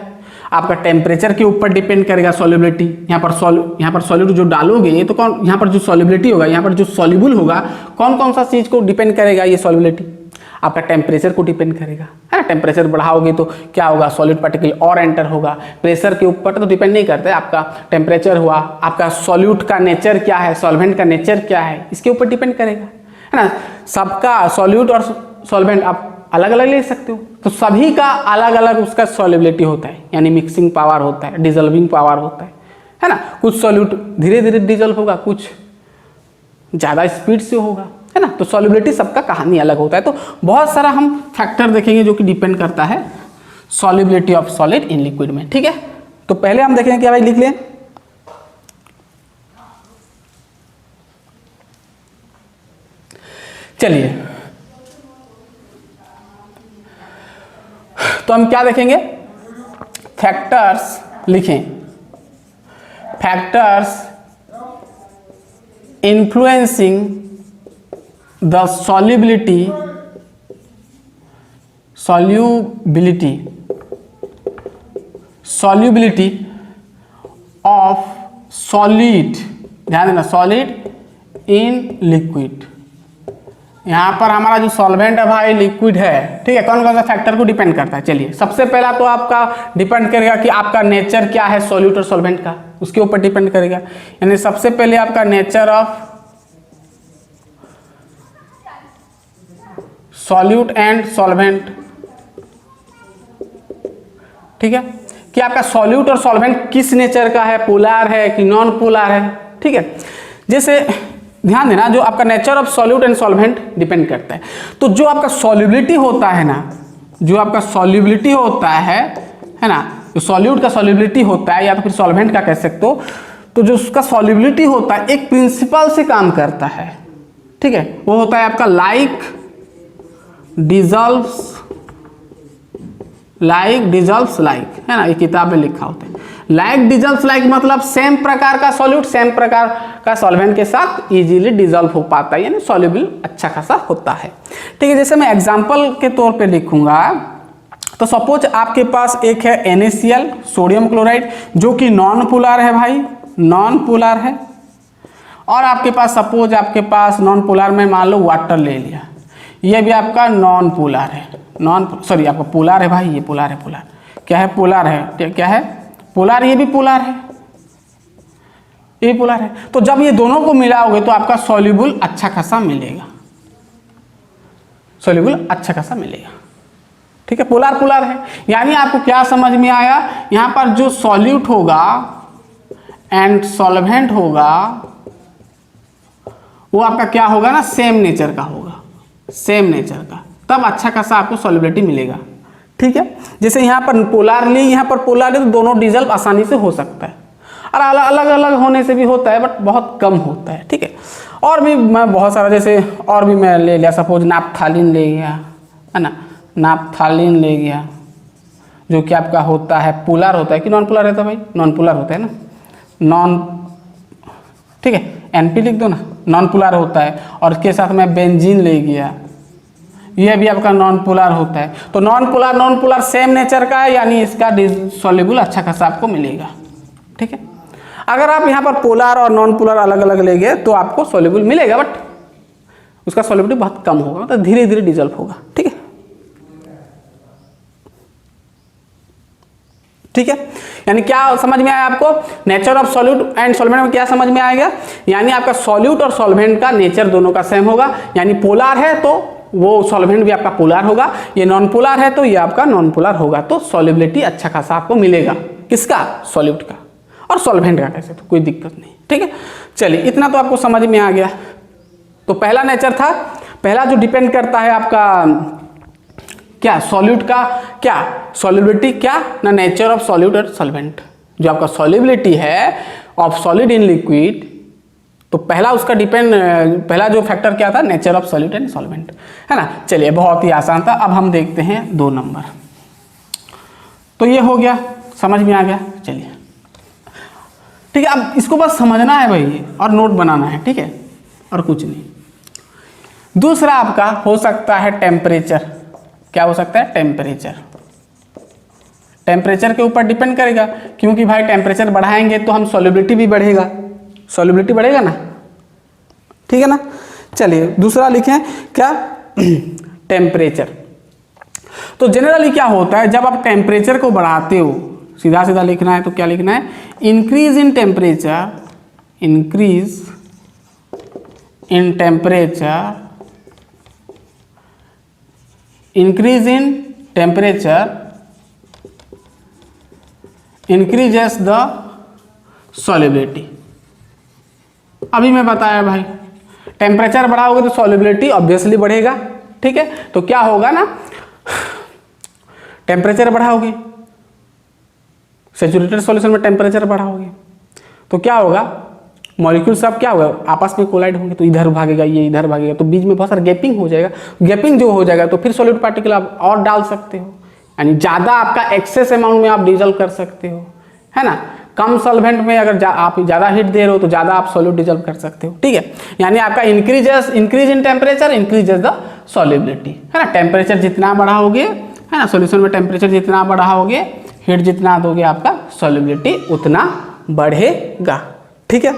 आपका टेम्परेचर के ऊपर डिपेंड करेगा सॉल्युबिलिटी। यहाँ पर सॉल्यूट जो डालोगे तो कौन, यहाँ पर जो सॉल्युबिलिटी होगा, यहाँ पर जो सॉल्युबल होगा, कौन कौन सा चीज को डिपेंड करेगा, ये सॉल्युबिलिटी आपका टेम्परेचर को डिपेंड करेगा, है ना। टेम्परेचर बढ़ाओगे तो क्या होगा, सॉलिड पार्टिकल और एंटर होगा। प्रेशर के ऊपर तो डिपेंड नहीं करता है, आपका टेम्परेचर हुआ, आपका सॉल्यूट का नेचर क्या है, सॉल्वेंट का नेचर क्या है, इसके ऊपर डिपेंड करेगा, है ना। सबका सॉल्यूट और सॉल्वेंट आप अलग अलग ले सकते हो, तो सभी का अलग अलग उसका सॉल्युबिलिटी होता है, यानी मिक्सिंग पावर होता है, डिजल्विंग पावर होता है ना। कुछ सॉल्यूट धीरे धीरे डिजल्व होगा, कुछ ज़्यादा स्पीड से होगा, है ना। तो सॉल्युबिलिटी सबका कहानी अलग होता है। तो बहुत सारा हम फैक्टर देखेंगे जो कि डिपेंड करता है solubility of solid in liquid में, ठीक है। तो पहले हम देखेंगे क्या भाई, लिख लें, चलिए तो हम क्या देखेंगे, फैक्टर्स लिखें, factors influencing the solubility of solid, ध्यान देना, solid in liquid। यहाँ पर हमारा जो सॉल्वेंट है भाई लिक्विड है, ठीक है, कौन कौन सा फैक्टर को डिपेंड करता है। चलिए सबसे पहला तो आपका डिपेंड करेगा कि आपका नेचर क्या है सॉल्यूट और सॉल्वेंट का, उसके ऊपर डिपेंड करेगा। यानी सबसे पहले आपका nature of solute and solvent, ठीक है, कि आपका सॉल्यूट और सॉल्वेंट किस नेचर का है, पोलर है कि नॉन पोलर है, ठीक है। जैसे ध्यान देना, जो आपका nature of solute and solvent depend करता है। तो जो आपका सॉल्युबिलिटी होता है ना, जो आपका सॉल्युबिलिटी होता है ना, जो सॉल्यूट का सॉल्युबिलिटी होता है या तो फिर सॉल्वेंट का कह सकते हो, तो जो उसका सॉल्युबिलिटी होता है एक प्रिंसिपल से काम करता है, ठीक है, वो होता है आपका लाइक डिजॉल्व्स लाइक, है ना, ये किताब में लिखा होता है, लाइक डिजल्व, लाइक मतलब सेम प्रकार का सॉल्यूट सेम प्रकार का सॉल्वेंट के साथ इजीली डिजॉल्व हो पाता है, यानी सॉल्युबल अच्छा खासा होता है। ठीक है, जैसे मैं एग्जांपल के तौर पे लिखूंगा तो सपोज आपके पास एक है NaCl सोडियम क्लोराइड जो कि नॉन पोलर है भाई, नॉन पोलर है, और आपके पास सपोज आपके पास नॉन पोलर में मान लो वाटर ले लिया, ये भी आपका नॉन पोलर है, सॉरी आपका पोलर है भाई, ये पोलर है, पोलर क्या है, पोलर है, क्या है पोलर, ये भी पोलर है, ये पोलर है। तो जब ये दोनों को मिलाओगे तो आपका सॉल्युबल अच्छा खासा मिलेगा, सॉल्युबल अच्छा खासा मिलेगा। ठीक है, पोलर पोलर है, यानी आपको क्या समझ में आया, यहां पर जो सॉल्यूट होगा एंड सॉल्वेंट होगा वो आपका क्या होगा ना, सेम नेचर का होगा, सेम नेचर का, तब अच्छा खासा आपको सॉल्युबिलिटी मिलेगा। ठीक है, जैसे यहाँ पर पोलर ली, यहाँ पर पोलर ली, तो दोनों डिजल्व आसानी से हो सकता है, और अलग अलग होने से भी होता है बट बहुत कम होता है। ठीक है, और भी मैं बहुत सारा, जैसे और भी मैं ले लिया, सपोज नाफ्थालीन ले गया है ना, नाफ्थालीन ले गया जो कि आपका होता है पोलर होता है कि नॉन पोलर रहता है भाई, नॉन पोलर होता है ना, नॉन, ठीक है NP लिख दो ना, नॉन पोलर होता है। और इसके साथ में बेंजीन ले गया, यह भी आपका नॉन पोलर होता है। तो नॉन पोलर सेम नेचर का है, यानी इसका सॉल्युबल अच्छा खासा आपको मिलेगा। ठीक है, अगर आप यहाँ पर पोलर और नॉन पोलर अलग अलग ले गए तो आपको सॉल्युबल मिलेगा, बट उसका सॉल्युबिलिटी बहुत कम होगा, मतलब धीरे धीरे डिजॉल्व होगा। ठीक है, ठीक है, यानी क्या समझ में आया आपको, nature of solute and solvent में क्या समझ में आएगा, यानी आपका सॉल्यूट और सॉल्वेंट का नेचर दोनों का सेम होगा, यानी पोलर है तो वो सॉल्वेंट भी आपका पोलर होगा, ये नॉन पोलर है तो ये आपका नॉन पोलर होगा, तो सॉल्युबिलिटी अच्छा खासा आपको मिलेगा, किसका, सॉल्यूट का, और सॉल्वेंट का कैसे, तो कोई दिक्कत नहीं। ठीक है, चलिए इतना तो आपको समझ में आ गया। तो पहला नेचर था, पहला जो डिपेंड करता है आपका क्या, सॉल्यूट का क्या, सॉल्युबिलिटी क्या ना, नेचर ऑफ सॉल्यूट और सॉल्वेंट, जो आपका सॉल्युबिलिटी है ऑफ सॉलिड इन लिक्विड, तो पहला उसका डिपेंड, पहला जो फैक्टर क्या था, nature of solute and solvent, है ना। चलिए बहुत ही आसान था। अब हम देखते हैं 2 नंबर, तो ये हो गया, समझ में आ गया। चलिए ठीक है, अब इसको बस समझना है भाई और नोट बनाना है, ठीक है, और कुछ नहीं। दूसरा आपका हो सकता है टेम्परेचर, क्या हो सकता है, टेम्परेचर, टेम्परेचर के ऊपर डिपेंड करेगा, क्योंकि भाई टेम्परेचर बढ़ाएंगे तो हम सॉल्युबिलिटी भी बढ़ेगा, सॉल्युबिलिटी बढ़ेगा ना, ठीक है ना। चलिए दूसरा लिखें क्या, टेम्परेचर। तो जनरली क्या होता है, जब आप टेम्परेचर को बढ़ाते हो, सीधा सीधा लिखना है तो क्या लिखना है, increase in temperature, increase in temperature, increase in temperature increases the solubility. अभी मैं बताया भाई, टेम्परेचर बढ़ाओगे तो सॉल्युबिलिटी ऑब्वियसली बढ़ेगा, ठीक है। तो क्या होगा ना, टेम्परेचर बढ़ाओगे, सैचुरेटेड सॉल्यूशन में टेम्परेचर बढ़ाओगे तो क्या होगा, मॉलिक्यूल सब क्या होगा, आपस में कोलाइड होंगे, तो इधर भागेगा, ये इधर भागेगा, तो बीच में बहुत सारा गैपिंग हो जाएगा। गैपिंग जो हो जाएगा तो फिर सॉलिड पार्टिकल आप और डाल सकते हो, यानी ज़्यादा आपका एक्सेस अमाउंट में आप डिजॉल्व कर सकते हो, है ना। कम सॉल्वेंट में अगर आप ज़्यादा हीट दे रहे हो तो ज़्यादा आप सॉल्यूट डिजॉल्व कर सकते हो, ठीक है। यानी आपका increase in temperature increases the solubility, है ना। टेम्परेचर जितना बढ़ाओगे, है ना, सॉल्यूशन में टेम्परेचर जितना बढ़ाओगे, हीट जितना दोगे, आपका सॉल्युबिलिटी उतना बढ़ेगा, ठीक है।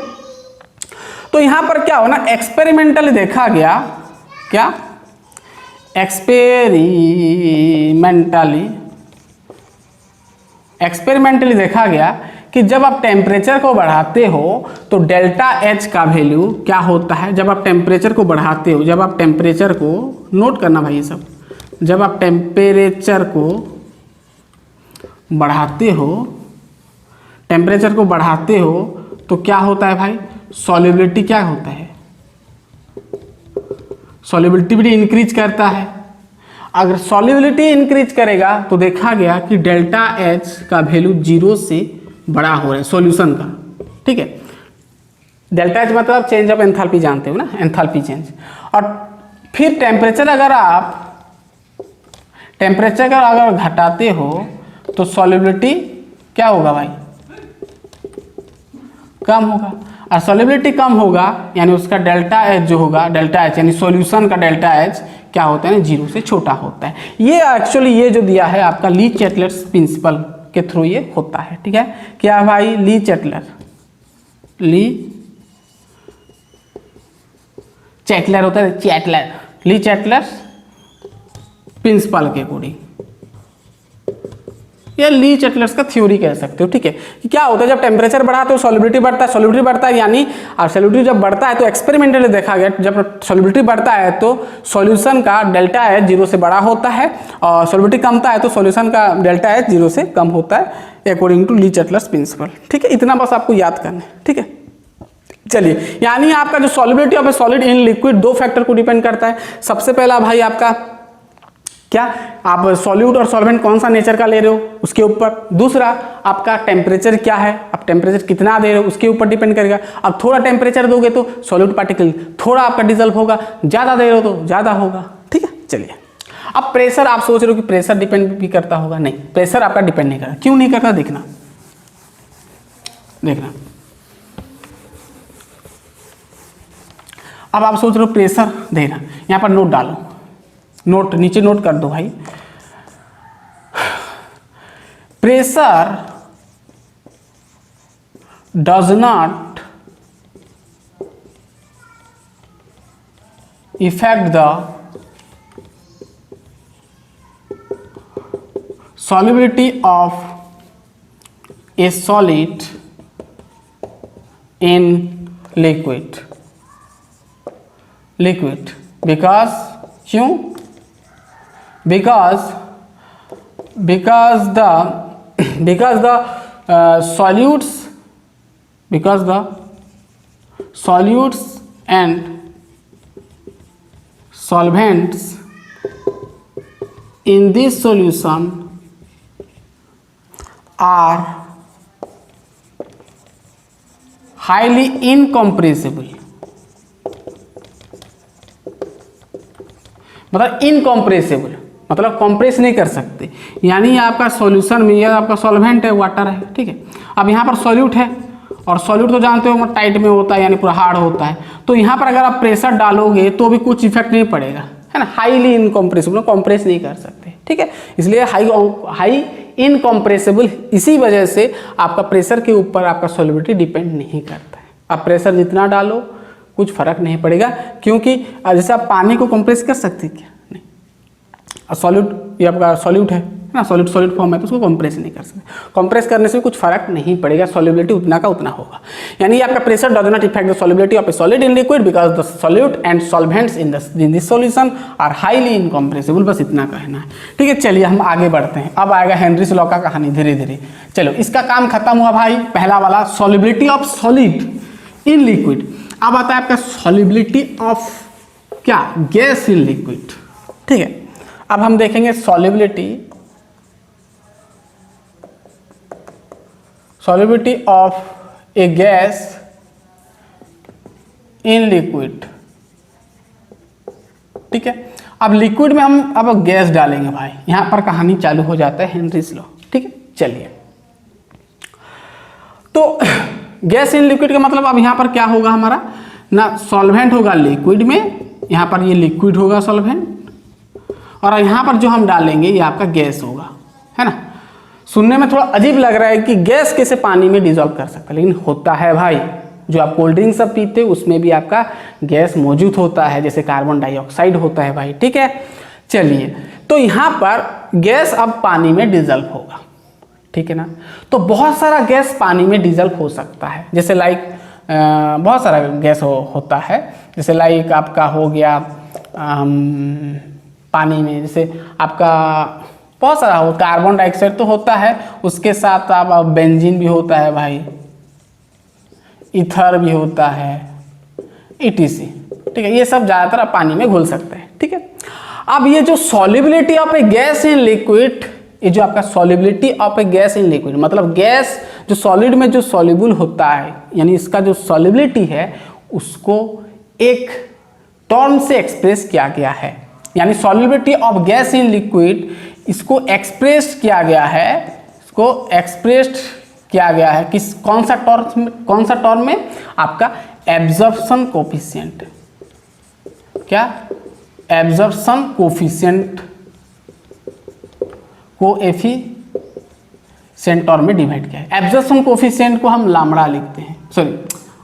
तो यहाँ पर क्या हो ना, एक्सपेरिमेंटली देखा गया, क्या, एक्सपेरिमेंटली देखा गया कि जब आप टेम्परेचर को बढ़ाते हो तो डेल्टा एच का वैल्यू क्या होता है, जब आप टेम्परेचर को बढ़ाते हो, जब आप टेम्परेचर को नोट करना भाई ये सब, जब आप टेम्परेचर को बढ़ाते हो, टेम्परेचर को बढ़ाते हो तो क्या होता है भाई, सॉल्युबिलिटी क्या होता है, सॉल्युबिलिटी भी इंक्रीज करता है। अगर सॉल्युबिलिटी इंक्रीज करेगा तो देखा गया कि डेल्टा एच का वैल्यू 0 से बड़ा हो रहा है सॉल्यूशन का, ठीक है। डेल्टा एच मतलब चेंज ऑफ एंथैल्पी जानते हो ना, एंथैल्पी चेंज। और फिर टेम्परेचर अगर घटाते हो तो सॉल्युबिलिटी क्या होगा भाई, कम होगा, और सॉल्युबिलिटी कम होगा यानी उसका डेल्टा एच जो होगा, डेल्टा एच यानी सॉल्यूशन का डेल्टा एच क्या होता है ना, 0 से छोटा होता है। ये एक्चुअली ये जो दिया है आपका ली चैटलर्स प्रिंसिपल के थ्रू ये होता है, ठीक है। क्या भाई, ली चैटलर होता है, ली चैटलर्स प्रिंसिपल के अकॉर्डिंग, या ली चैटलर्स का थ्योरी कह सकते हो, ठीक है। कि क्या होता है जब टेम्परेचर बढ़ा तो सॉल्युबिलिटी बढ़ता है, सॉल्युबिलिटी बढ़ता है यानी, और सॉल्युबिलिटी जब बढ़ता है तो एक्सपेरिमेंटली देखा गया जब सॉल्युबिलिटी बढ़ता है तो सॉल्यूशन का डेल्टा एच 0 से बड़ा होता है, और सॉल्युबिलिटी कमता है तो सॉल्यूशन का डेल्टा एच 0 से कम होता है अकॉर्डिंग टू ली चैटलर्स प्रिंसिपल, ठीक है। इतना बस आपको याद करना है, ठीक है। चलिए, यानी आपका जो solubility of a solid in liquid 2 factor को डिपेंड करता है। सबसे पहला भाई आपका क्या, आप सॉल्यूट और सॉल्वेंट कौन सा नेचर का ले रहे हो उसके ऊपर। दूसरा आपका टेम्परेचर क्या है, आप टेम्परेचर कितना दे रहे हो उसके ऊपर डिपेंड करेगा। अब थोड़ा टेम्परेचर दोगे तो सॉल्यूट पार्टिकल थोड़ा आपका डिजल्व होगा, ज़्यादा दे रहे हो तो ज़्यादा होगा, ठीक है। चलिए, अब प्रेशर आप सोच रहे हो कि प्रेशर डिपेंड भी करता होगा, नहीं, प्रेशर आपका डिपेंड नहीं करता। क्यों नहीं करता, देखना। अब आप सोच रहे हो प्रेशर देना, यहाँ पर नोट डालो, नोट नीचे नोट कर दो भाई। Pressure does not effect the solubility of a solid in liquid because क्यों, because the solutes and solvents in this solution are highly incompressible, मतलब इनकॉम्प्रेसिबल मतलब कंप्रेस नहीं कर सकते। यानी आपका सॉल्यूशन में, यह आपका सॉल्वेंट है, वाटर है, ठीक है। अब यहाँ पर सॉल्यूट है, और सॉल्यूट तो जानते हो टाइट में होता है यानी पूरा हार्ड होता है, तो यहाँ पर अगर आप प्रेशर डालोगे तो भी कुछ इफेक्ट नहीं पड़ेगा, है ना। हाईली इनकॉम्प्रेसिबल, कंप्रेस नहीं कर सकते, ठीक है। इसलिए हाई इनकॉम्प्रेसिबल, इसी वजह से आपका प्रेशर के ऊपर आपका सॉल्युबिलिटी डिपेंड नहीं करता है। आप प्रेशर जितना डालो कुछ फर्क नहीं पड़ेगा, क्योंकि जैसे आप पानी को कंप्रेस कर सकते हैं क्या, नहीं। सॉल्यूट, ये आपका सॉल्यूट है ना, सॉलिड फॉर्म है तो उसको कंप्रेस नहीं कर सकते। कंप्रेस करने से कुछ फर्क नहीं पड़ेगा, सॉल्युबिलिटी उतना का उतना होगा। यानी आपका pressure does not effect the solubility of a solid in liquid because the solute and solvents in this solution are highly incompressible, बस इतना कहना है, ठीक है। चलिए हम आगे बढ़ते हैं। अब आएगा हेनरीज लॉ का कहानी धीरे धीरे। चलो, इसका काम खत्म हुआ भाई, पहला वाला solubility of solid in liquid. अब आता है आपका सॉल्युबिलिटी ऑफ क्या, गैस इन लिक्विड, ठीक है। अब हम देखेंगे solubility of A gas in liquid, ठीक है। अब लिक्विड में हम अब गैस डालेंगे भाई, यहां पर कहानी चालू हो जाता है हेनरीज लॉ, ठीक है। चलिए, तो गैस इन लिक्विड का मतलब अब यहां पर क्या होगा हमारा ना, सॉल्वेंट होगा लिक्विड में, यहां पर ये लिक्विड होगा सॉल्वेंट, और यहां पर जो हम डालेंगे ये आपका गैस होगा, है ना। सुनने में थोड़ा अजीब लग रहा है कि गैस कैसे पानी में डिजॉल्व कर सकता है, लेकिन होता है भाई। जो आप कोल्ड ड्रिंक सब पीते हो उसमें भी आपका गैस मौजूद होता है, जैसे कार्बन डाइऑक्साइड होता है भाई, ठीक है। चलिए, तो यहाँ पर गैस अब पानी में डिजॉल्व होगा, ठीक है ना। तो बहुत सारा गैस पानी में डिजॉल्व हो सकता है, जैसे लाइक बहुत सारा गैस होता है, जैसे लाइक आपका हो गया पानी में, जैसे आपका बहुत सारा हो, कार्बन डाइऑक्साइड तो होता है, उसके साथ आप बेंजीन भी होता है भाई, ईथर भी होता है, ETC, ठीक है। ये सब ज़्यादातर आप पानी में घुल सकते हैं, ठीक है। अब ये जो solubility of A gas in liquid, ये जो आपका solubility of A gas in liquid मतलब गैस जो सॉलिड में जो सॉल्युबल होता है, यानी इसका जो सॉल्युबिलिटी है उसको एक टर्म से एक्सप्रेस किया गया है। यानी solubility of gas in liquid इसको एक्सप्रेस किया गया है, इसको एक्सप्रेस्ड किया गया है किस कौन सा टर्म में आपका एब्जॉर्प्शन कोफिशिएंट, क्या एब्जॉर्प्शन कोफिशिएंट को एफिशिएंट टर्म में डिवाइड किया है। एब्जॉर्प्शन कोफिशिएंट को हम लैम्बडा लिखते हैं, सॉरी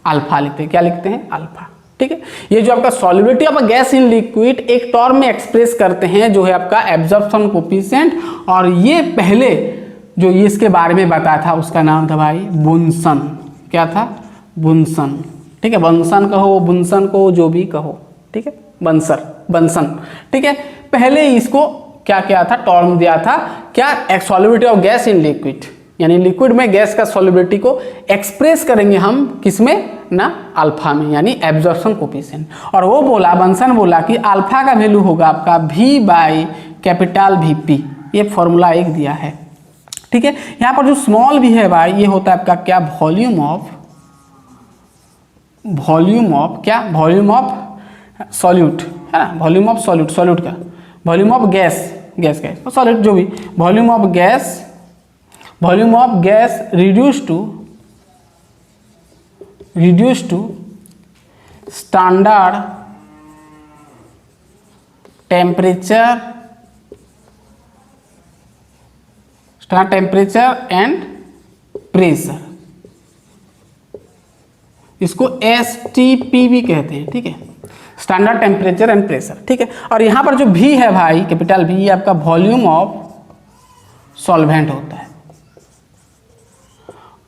अल्फा लिखते हैं, क्या लिखते हैं अल्फा, ठीक है। ये जो आपका solubility of a gas in liquid एक टर्म में एक्सप्रेस करते हैं जो है आपका एब्जॉर्प्शन कोफिशिएंट, और ये पहले जो ये इसके बारे में बताया था उसका नाम था भाई बुनसन, क्या था बुनसन, ठीक है। बुनसन कहो, बुनसन को जो भी कहो, ठीक है, बंसन, ठीक है। पहले इसको क्या किया था, टर्म दिया था क्या solubility of gas in liquid, यानी लिक्विड में गैस का सॉल्युबिलिटी को एक्सप्रेस करेंगे हम किसमें ना अल्फा में, यानी एब्जॉर्प्शन कोफिशिएंट। और वो बोला बंसन बोला कि अल्फा का वैल्यू होगा आपका V बाई कैपिटल VP, ये फॉर्मूला एक दिया है, ठीक है। यहाँ पर जो स्मॉल v है भाई ये होता है आपका क्या वॉल्यूम ऑफ क्या वॉल्यूम ऑफ सॉल्यूट है ना, वॉल्यूम ऑफ सॉल्यूट का वॉल्यूम ऑफ गैस सॉल्यूट जो भी volume of gas reduced to standard temperature and pressure, इसको STP भी कहते हैं, ठीक है, स्टैंडर्ड टेम्परेचर एंड प्रेशर, ठीक है। और यहाँ पर जो V है भाई कैपिटल V, ये आपका वॉल्यूम ऑफ सॉल्वेंट होता है,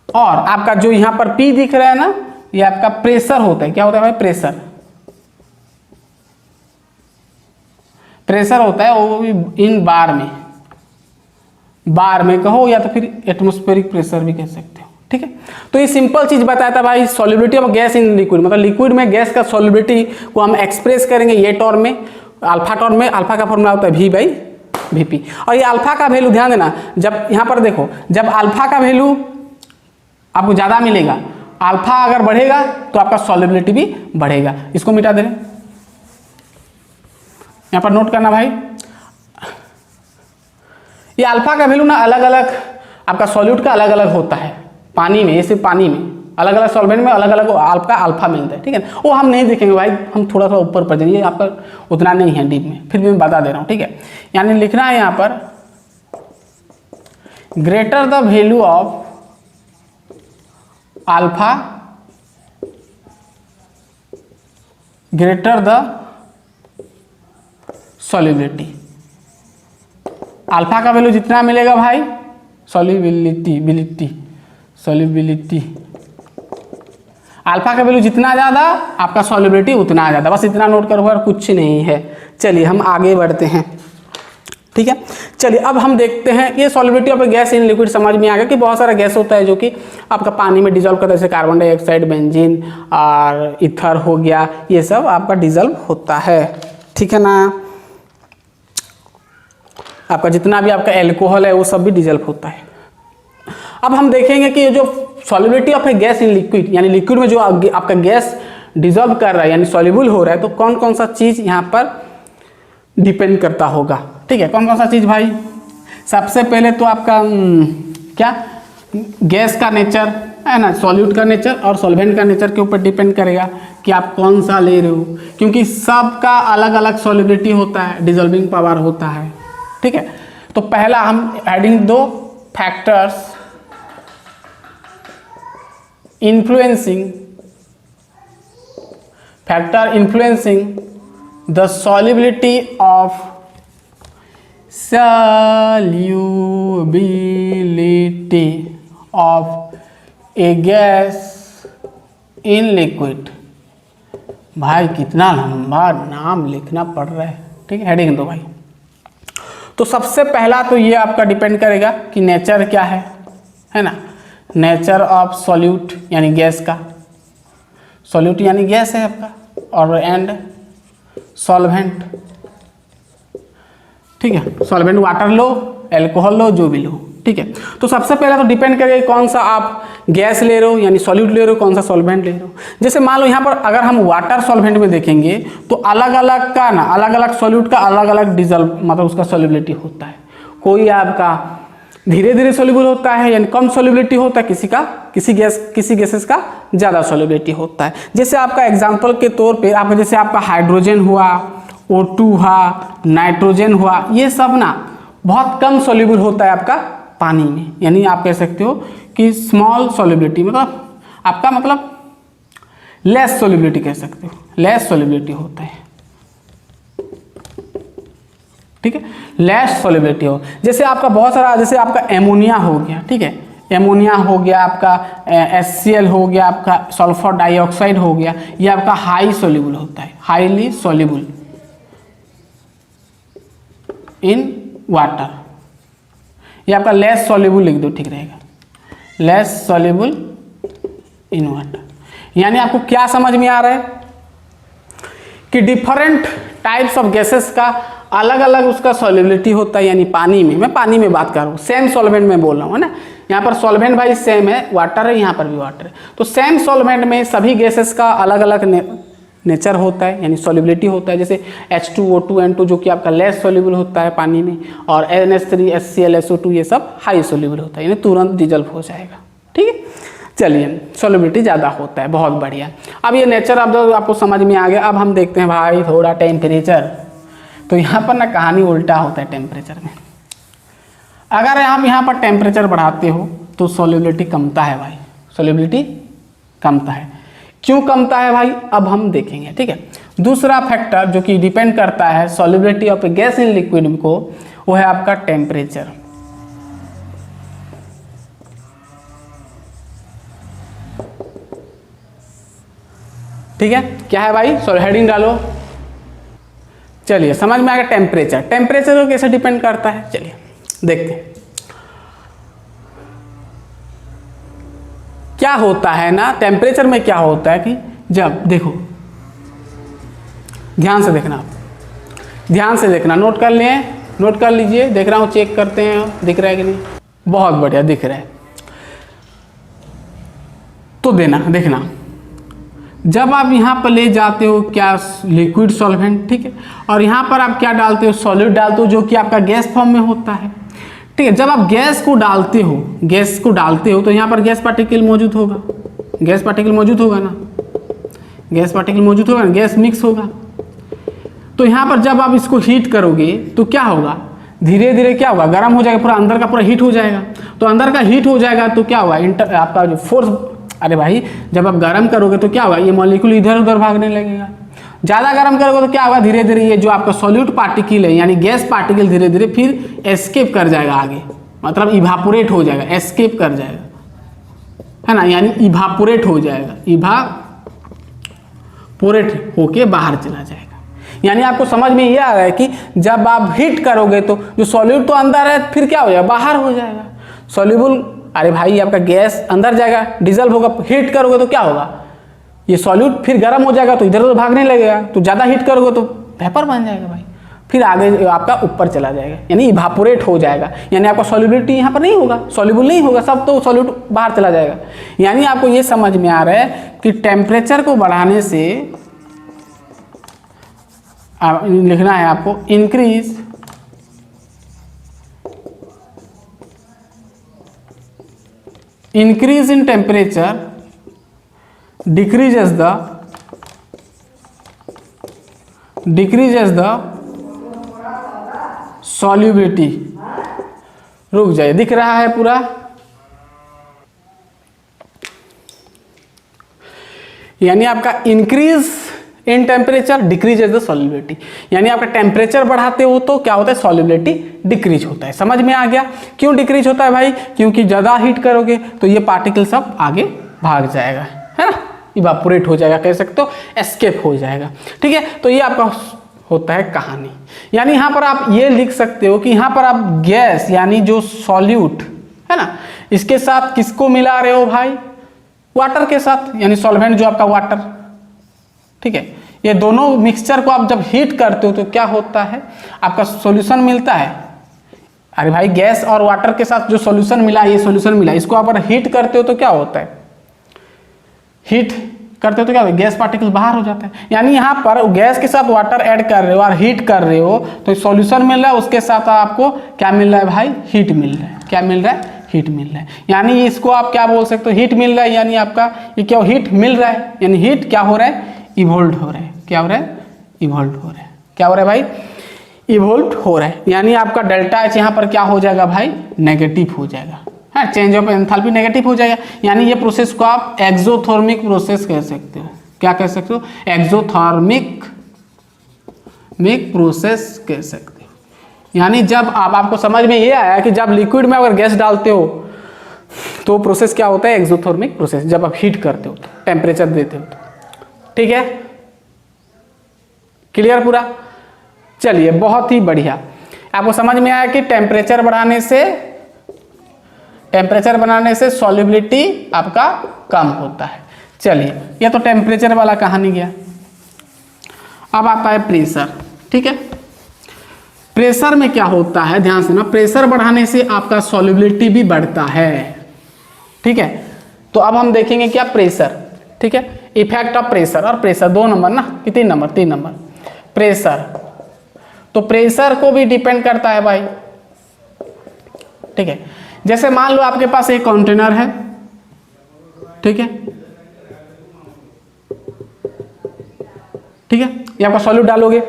और आपका जो यहाँ पर P दिख रहा है ना ये आपका प्रेशर होता है, क्या होता है भाई प्रेशर होता है, वो भी इन बार में कहो या तो फिर एटमॉस्फेरिक प्रेशर भी कह सकते हो, ठीक है। तो ये सिंपल चीज बताया था भाई solubility of gas in liquid, मतलब लिक्विड में गैस का सॉल्युबिलिटी को हम एक्सप्रेस करेंगे ये टर्म में, अल्फा टर्म में, अल्फा का फॉर्मूला होता है V बाई VP। और ये अल्फा का वैल्यू ध्यान देना, जब यहाँ पर देखो जब अल्फा का वैल्यू आपको ज़्यादा मिलेगा, अल्फा अगर बढ़ेगा तो आपका सॉल्युबिलिटी भी बढ़ेगा। इसको मिटा दे रहे, यहाँ पर नोट करना भाई, ये अल्फा का वैल्यू ना अलग अलग आपका सॉल्यूट का अलग अलग होता है, पानी में, ये सिर्फ पानी में, अलग अलग सॉल्वेंट में अलग अलग आपका अल्फा मिलता है, ठीक है। वो हम नहीं देखेंगे भाई, हम थोड़ा सा ऊपर पर जाइए, आपका उतना नहीं है डीप में, फिर भी मैं बता दे रहा हूँ, ठीक है। यानी लिखना है यहाँ पर greater the value of alpha greater the solubility, alpha का वैल्यू जितना मिलेगा भाई सॉल्युबिलिटी अल्फा का वैल्यू जितना ज़्यादा आपका सॉल्युबिलिटी उतना ज़्यादा, बस इतना नोट करो, कुछ नहीं है। चलिए हम आगे बढ़ते हैं, ठीक है। चलिए अब हम देखते हैं ये solubility of gas in liquid समझ में आ गया कि बहुत सारा गैस होता है जो कि आपका पानी में डिजॉल्व करता है, जैसे कार्बन डाइऑक्साइड, बेंजीन और ईथर हो गया, ये सब आपका डिजॉल्व होता है, ठीक है ना। आपका जितना भी आपका एल्कोहल है वो सब भी डिजॉल्व होता है। अब हम देखेंगे कि ये जो solubility of A gas in liquid, यानी लिक्विड में जो आपका गैस डिजॉल्व कर रहा है यानी सॉल्युबल हो रहा है, तो कौन कौन सा चीज़ यहाँ पर डिपेंड करता होगा, ठीक है। कौन कौन सा चीज़ भाई, सबसे पहले तो आपका क्या गैस का नेचर है ना, सॉल्यूट का नेचर और सॉल्वेंट का नेचर के ऊपर डिपेंड करेगा कि आप कौन सा ले रहे हो, क्योंकि सबका अलग अलग सॉल्युबिलिटी होता है, डिजॉल्विंग पावर होता है, ठीक है। तो पहला हम हेडिंग दो factors influencing the solubility of a gas in liquid। भाई कितना लंबा नाम लिखना पड़ रहा है, ठीक है। हेडिंग दो भाई। तो सबसे पहला तो ये आपका डिपेंड करेगा कि नेचर क्या है ना, नेचर ऑफ सॉल्यूट यानी गैस का, सॉल्यूट यानी गैस है आपका, और एंड सॉल्वेंट, ठीक है। सॉल्वेंट वाटर लो, एल्कोहल लो, जो भी लो, ठीक है। तो सबसे पहले तो डिपेंड करेगा कौन सा आप गैस ले रहे हो यानी सॉल्यूट ले रहे हो, कौन सा सॉल्वेंट ले रहे हो। जैसे मान लो यहाँ पर अगर हम वाटर सॉल्वेंट में देखेंगे तो अलग अलग का ना, अलग अलग सॉल्यूट का अलग अलग डिजॉल्व मतलब उसका सॉल्युबिलिटी होता है। कोई आपका धीरे धीरे सोल्यूबल होता है, यानी कम सोल्यूबिलिटी होता है, किसी गैसेस का ज़्यादा सोल्यूबिलिटी होता है। जैसे आपका एग्जांपल के तौर पे आपका जैसे आपका हाइड्रोजन हुआ, O2 हुआ, नाइट्रोजन हुआ, ये सब ना बहुत कम सोल्यूबल होता है आपका पानी में, यानी आप कह सकते हो कि स्मॉल सोल्यूबिलिटी, मतलब आपका मतलब लेस सोल्यूबिलिटी कह सकते हो, लेस सोल्यूबिलिटी होता है, ठीक है, लेस सोल्यूबिलिटी हो। जैसे आपका बहुत सारा, जैसे आपका एमोनिया हो गया, ठीक है, एमोनिया हो गया, आपका HCl हो गया, आपका सल्फर डाइऑक्साइड हो गया, ये आपका हाई सोल्यूबल होता है, हाईली सोल्यूबल इन वाटर। ये आपका लेस सोल्यूबल लिख दो, ठीक रहेगा, लेस सोल्यूबल इन वाटर। यानी आपको क्या समझ में आ रहा है कि डिफरेंट टाइप्स ऑफ गैसेस का अलग अलग उसका सॉल्युबिलिटी होता है, यानी पानी में, मैं पानी में बात कर रहा हूँ, सेम सॉल्वेंट में बोल रहा हूँ, है ना। यहाँ पर सॉल्वेंट भाई सेम है, वाटर है, यहाँ पर भी वाटर है, तो सेम सॉल्वेंट में सभी गैसेस का अलग अलग नेचर होता है, यानी सॉल्युबिलिटी होता है। जैसे H2O2 N2 जो कि आपका लेस सॉल्युबल होता है पानी में, और NH3 HCl SO2 ये सब हाई सॉल्युबल होता है, यानी तुरंत डिजल्व हो जाएगा, ठीक है। चलिए, सॉल्युबिलिटी ज़्यादा होता है, बहुत बढ़िया। अब ये नेचर अब आपको समझ में आ गया। अब हम देखते हैं भाई थोड़ा टेम्परेचर। तो यहाँ पर ना कहानी उल्टा होता है टेम्परेचर में। अगर आप यहाँ पर टेम्परेचर बढ़ाते हो तो सॉल्युबिलिटी कमता है भाई, सॉल्युबिलिटी कमता है। क्यों कमता है भाई, अब हम देखेंगे, ठीक है। दूसरा फैक्टर जो कि डिपेंड करता है solubility of A gas in liquid को, वो है आपका टेम्परेचर। ठीक है, क्या है भाई, हेडिंग डालो। चलिए समझ में आ गया। टेम्परेचर, टेम्परेचर को कैसे डिपेंड करता है, चलिए देखते हैं। क्या होता है ना, टेम्परेचर में क्या होता है कि जब देखो, ध्यान से देखना, ध्यान से देखना, नोट कर लिए, नोट कर लीजिए, देख रहा हूँ, चेक करते हैं दिख रहा है कि नहीं। बहुत बढ़िया दिख रहा है, तो देना, देखना, जब आप यहाँ पर ले जाते हो क्या, लिक्विड सॉल्वेंट, ठीक है, और यहाँ पर आप क्या डालते हो, सॉलिड डालते हो, जो कि आपका गैस फॉर्म में होता है, ठीक है। जब आप गैस को डालते हो, गैस को डालते हो तो यहाँ पर गैस पार्टिकल मौजूद होगा, गैस पार्टिकल मौजूद होगा ना, गैस पार्टिकल मौजूद होगा ना, गैस मिक्स होगा। तो यहाँ पर जब आप इसको हीट करोगे तो क्या होगा, धीरे धीरे क्या होगा, गर्म हो जाएगा, पूरा अंदर का पूरा हीट हो जाएगा। तो अंदर का हीट हो जाएगा तो क्या होगा, आपका जो फोर्स, अरे भाई जब आप गर्म करोगे तो क्या होगा, ये मॉलिक्यूल इधर उधर भागने लगेगा। ज़्यादा गर्म करोगे तो क्या होगा, धीरे धीरे ये जो आपका सॉल्यूट पार्टिकल है, यानी गैस पार्टिकल धीरे धीरे फिर एस्केप कर जाएगा आगे, मतलब इवापोरेट हो जाएगा, एस्केप कर जाएगा, है ना, यानी इवापोरेट हो जाएगा, इवापोरेट होके बाहर चला जाएगा। यानी आपको समझ में ये आ रहा है कि जब आप हीट करोगे तो जो सॉल्यूट तो अंदर है, फिर क्या हो जाएगा, बाहर हो जाएगा सॉल्यूबल। अरे भाई आपका गैस अंदर जाएगा, डिजल्व होगा, हीट करोगे तो क्या होगा, ये सॉल्यूट फिर गर्म हो जाएगा तो इधर उधर भागने लगेगा। तो ज़्यादा हीट करोगे तो वेपर बन जाएगा भाई, फिर आगे आपका ऊपर चला जाएगा, यानी इवापोरेट हो जाएगा, यानी आपका सॉल्युबिलिटी यहाँ पर नहीं होगा, सॉल्युबल नहीं होगा, सब तो सॉल्यूट बाहर चला जाएगा। यानी आपको ये समझ में आ रहा है कि टेम्परेचर को बढ़ाने से लिखना है आपको, increase in temperature decreases the solubility। रुक जाइए, दिख रहा है पूरा, यानी आपका increase in temperature decreases the solubility, यानी आपका टेम्परेचर बढ़ाते हो तो क्या होता है, सॉल्युबिलिटी डिक्रीज होता है। समझ में आ गया क्यों डिक्रीज होता है भाई, क्योंकि ज़्यादा हीट करोगे तो ये पार्टिकल सब आगे भाग जाएगा, है ना, इवापोरेट हो जाएगा, कह सकते हो एस्केप हो जाएगा, ठीक है। तो ये आपका होता है कहानी। यानी यहाँ पर आप ये लिख सकते हो कि यहाँ पर आप गैस यानी जो सॉल्यूट है ना, इसके साथ किसको मिला रहे हो भाई, वाटर के साथ, यानी सॉल्वेंट जो आपका वाटर, ठीक है। ये दोनों मिक्सचर को आप जब हीट करते हो तो क्या होता है, आपका सॉल्यूशन मिलता है। अरे भाई गैस और वाटर के साथ जो सॉल्यूशन मिला, ये सॉल्यूशन मिला, इसको आप अगर हीट करते हो तो क्या होता है, हीट करते हो तो क्या होगा, गैस पार्टिकल बाहर हो जाता है। यानी यहाँ पर गैस के साथ वाटर ऐड कर रहे हो और हीट कर रहे हो तो सॉल्यूशन मिल रहा है, उसके साथ आपको क्या मिल रहा है भाई, हीट मिल रहा है। क्या मिल रहा है, हीट मिल रहा है। यानी इसको आप क्या बोल सकते हो, हीट मिल रहा है, यानी आपका ये क्या हीट मिल रहा है, यानी हीट क्या हो रहा है, इवोल्व हो रहा है। क्या हो रहा है, इवोल्व हो रहा है। क्या हो रहा है भाई, इवोल्व हो रहा है। यानी आपका डेल्टा एच यहाँ पर क्या हो जाएगा भाई, नेगेटिव हो जाएगा, है चेंज ऑफ एंथैल्पी नेगेटिव हो जाएगा। यानी ये प्रोसेस को आप एक्सोथर्मिक प्रोसेस कह सकते हो। क्या कह सकते हो, एक्सोथर्मिक प्रोसेस कह सकते हो। यानी जब आपको समझ में ये आया कि जब लिक्विड में अगर गैस डालते हो तो प्रोसेस क्या होता है, एक्सोथर्मिक प्रोसेस, जब आप हीट करते हो तो, टेम्परेचर देते हो तो। ठीक है, क्लियर पूरा। चलिए बहुत ही बढ़िया, आपको समझ में आया कि टेम्परेचर बढ़ाने से सॉल्युबिलिटी आपका कम होता है। चलिए ये तो टेम्परेचर वाला कहानी गया। अब आता है प्रेशर। ठीक है, प्रेशर में क्या होता है, ध्यान से ना, प्रेशर बढ़ाने से आपका सॉल्युबिलिटी भी बढ़ता है। ठीक है, तो अब हम देखेंगे क्या, प्रेशर। ठीक है, इफेक्ट ऑफ प्रेशर और प्रेशर, 2 नंबर ना कि 3 नंबर, 3 नंबर प्रेशर। तो प्रेशर को भी डिपेंड करता है भाई। ठीक है, जैसे मान लो आपके पास एक कंटेनर है, ठीक है, ठीक है, ये आपका सॉल्यूट डालोगे,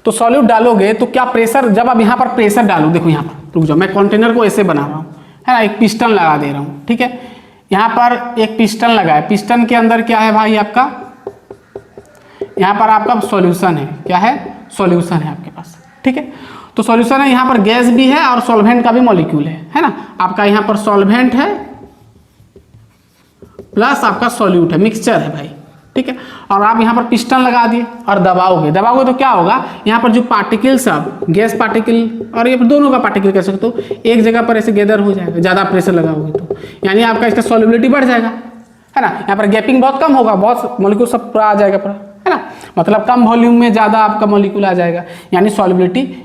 तो सॉल्यूट डालोगे तो क्या प्रेशर, जब आप यहाँ पर प्रेशर डालो, देखो यहाँ पर, रुक जाओ, मैं कंटेनर को ऐसे बना रहा हूँ, है ना, एक पिस्टन लगा दे रहा हूँ। ठीक है, यहाँ पर एक पिस्टन लगा है, पिस्टन के अंदर क्या है भाई आपका, यहाँ पर आपका सॉल्यूशन है। क्या है, सॉल्यूशन है आपके पास। ठीक है, तो सॉल्यूशन है, यहाँ पर गैस भी है और सॉल्वेंट का भी मॉलिक्यूल है ना। आपका यहाँ पर सॉल्वेंट है प्लस आपका सॉल्यूट है, मिक्सचर है भाई। ठीक है, और आप यहाँ पर पिस्टन लगा दिए और दबाओगे तो क्या होगा, यहाँ पर जो पार्टिकल्स, आप गैस पार्टिकल और ये दोनों का पार्टिकल कह सकते हो, एक जगह पर ऐसे गैदर हो जाएगा, ज़्यादा प्रेशर लगाओगे तो, यानी आपका इसका सॉल्युबिलिटी बढ़ जाएगा, है ना। यहाँ पर गैपिंग बहुत कम होगा, बहुत मॉलिक्यूल सब पूरा आ जाएगा पूरा, है ना, मतलब कम वॉल्यूम में ज़्यादा आपका मॉलिक्यूल आ जाएगा, यानी सॉल्युबिलिटी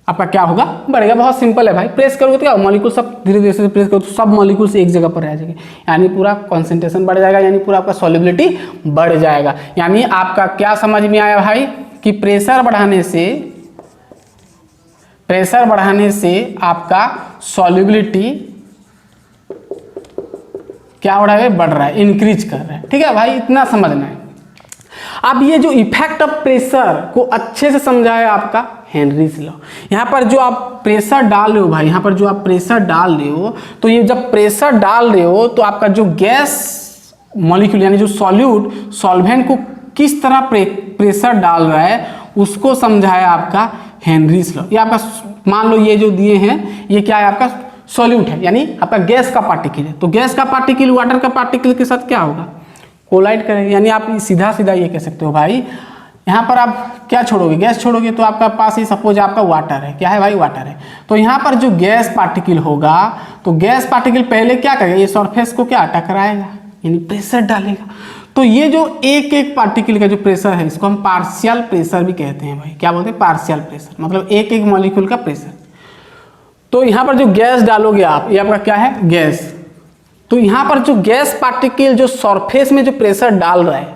आपका क्या होगा, बढ़ेगा। बहुत सिंपल है भाई, प्रेस करोगे तो क्या, मॉलिक्यूल सब धीरे धीरे से प्रेस करो तो सब मॉलिक्यूल से एक जगह पर आ जाएंगे, यानी पूरा कॉन्सेंट्रेशन बढ़ जाएगा, यानी पूरा आपका सॉल्युबिलिटी बढ़ जाएगा। यानी आपका क्या समझ में आया भाई कि प्रेशर बढ़ाने से आपका सॉल्युबिलिटी क्या हो रहा है, बढ़ रहा है, इंक्रीज कर रहा है। ठीक है भाई, इतना समझना है। अब ये जो इफेक्ट ऑफ प्रेशर को अच्छे से समझा है आपका हेनरीज लॉ। यहाँ पर जो आप प्रेशर डाल रहे हो भाई, यहाँ पर जो आप प्रेशर डाल रहे हो, तो ये जब प्रेशर डाल रहे हो तो आपका जो गैस मॉलिक्यूल यानी जो सॉल्वेंट को किस तरह प्रेशर डाल रहा है उसको समझाया आपका हेनरीज लॉ। ये आपका मान लो ये जो दिए हैं ये क्या है, आपका सॉल्यूट है, यानी आपका गैस का पार्टिकल है, तो गैस का पार्टिकल वाटर का पार्टिकल के साथ क्या होगा, कोलाइड करेंगे। यानी आप सीधा ये कह सकते हो भाई, यहाँ पर आप क्या छोड़ोगे, गैस छोड़ोगे तो आपका पास ही सपोज आपका वाटर है। क्या है भाई, वाटर है। तो यहाँ पर जो गैस पार्टिकल होगा तो गैस पार्टिकल पहले क्या करेगा, ये सरफेस को क्या टकराएगा, यानी प्रेशर डालेगा। तो ये जो एक एक पार्टिकल का जो प्रेशर है इसको हम पार्शियल प्रेशर भी कहते हैं भाई। क्या बोलते हैं, पार्शियल प्रेशर, मतलब एक एक मॉलिक्यूल का प्रेशर। तो यहाँ पर जो गैस डालोगे आप, ये आपका क्या है, गैस। तो यहाँ पर जो गैस पार्टिकल जो सरफेस में जो प्रेशर डाल रहा है,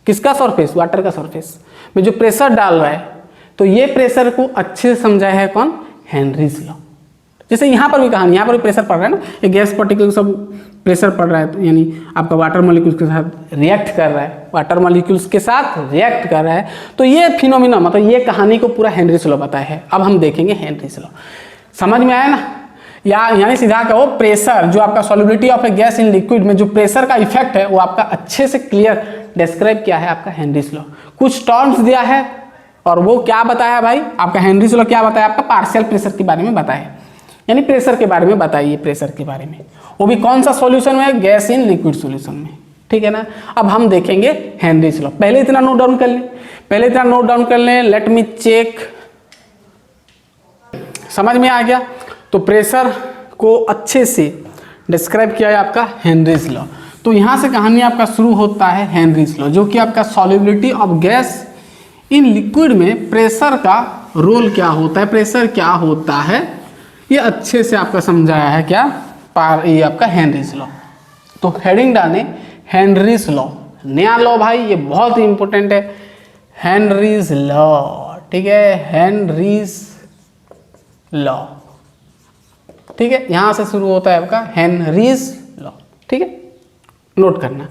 किसका सरफेस, वाटर का सरफेस में जो प्रेशर डाल रहा है, तो ये प्रेशर को अच्छे से समझाया है कौन, हेनरीज लॉ। जैसे यहाँ पर भी कहानी, यहाँ पर भी प्रेशर पड़ रहा है ना, ये गैस पार्टिकल सब प्रेशर पड़ रहा है, तो यानी आपका वाटर मॉलिक्यूल्स के साथ रिएक्ट कर रहा है, वाटर मॉलिक्यूल्स के साथ रिएक्ट कर रहा है। तो ये फिनोमिना, मतलब ये कहानी को पूरा हेनरीज लॉ बताया है। अब हम देखेंगे हेनरीज लॉ, समझ में आया ना। यानी सीधा कहो, प्रेशर जो आपका solubility of A gas in liquid में जो प्रेशर का इफेक्ट है वो आपका अच्छे से क्लियर डिस्क्राइब किया है आपका हेनरीज लॉ। कुछ टर्म्स दिया है और वो क्या बताया भाई, आपका हेनरीज लॉ क्या बताया, आपका पार्शियल प्रेशर के बारे में बताया, यानी प्रेशर के बारे में बताइए, प्रेशर के बारे में, वो भी कौन सा सॉल्यूशन में, गैस इन लिक्विड सॉल्यूशन में। ठीक है ना। अब हम देखेंगे हेनरीज लॉ। पहले इतना नोट डाउन कर लें, लेट मी चेक, समझ में आ गया। तो प्रेशर को अच्छे से डिस्क्राइब किया है आपका हेनरीज लॉ। तो यहाँ से कहानी आपका शुरू होता है हेनरीज लॉ, जो कि आपका solubility of gas in liquid में प्रेशर का रोल क्या होता है, प्रेशर क्या होता है, ये अच्छे से आपका समझाया है क्या, ये आपका हेनरीज लॉ। तो हेडिंग डालें हेनरीज लॉ, नया लॉ भाई, ये बहुत ही इंपॉर्टेंट है, हेनरीज लॉ, ठीक है, हेनरीज लॉ, ठीक है, यहां से शुरू होता है आपका हेनरीज लॉ, ठीक है, नोट करना।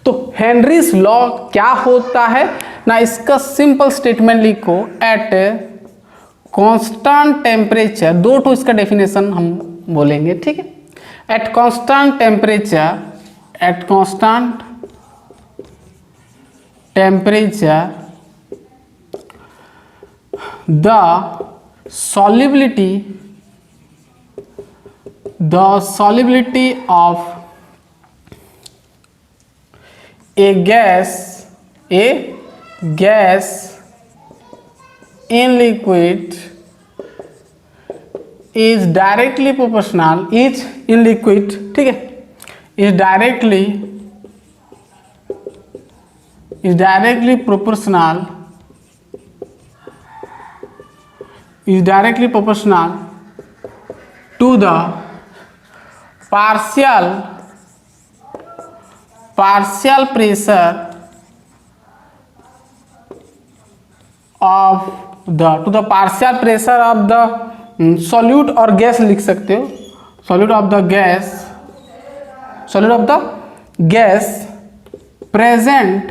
तो हेनरीज लॉ क्या होता है ना, इसका सिंपल स्टेटमेंट लिखो, एट कांस्टेंट टेम्परेचर, दो तो इसका डेफिनेशन हम बोलेंगे, ठीक है, at constant temperature, at constant temperature the solubility of a gas in liquid is directly proportional, is in liquid, ठीक है, is directly proportional to the partial pressure of the partial pressure of the solute और गैस लिख सकते हो, solute of the gas present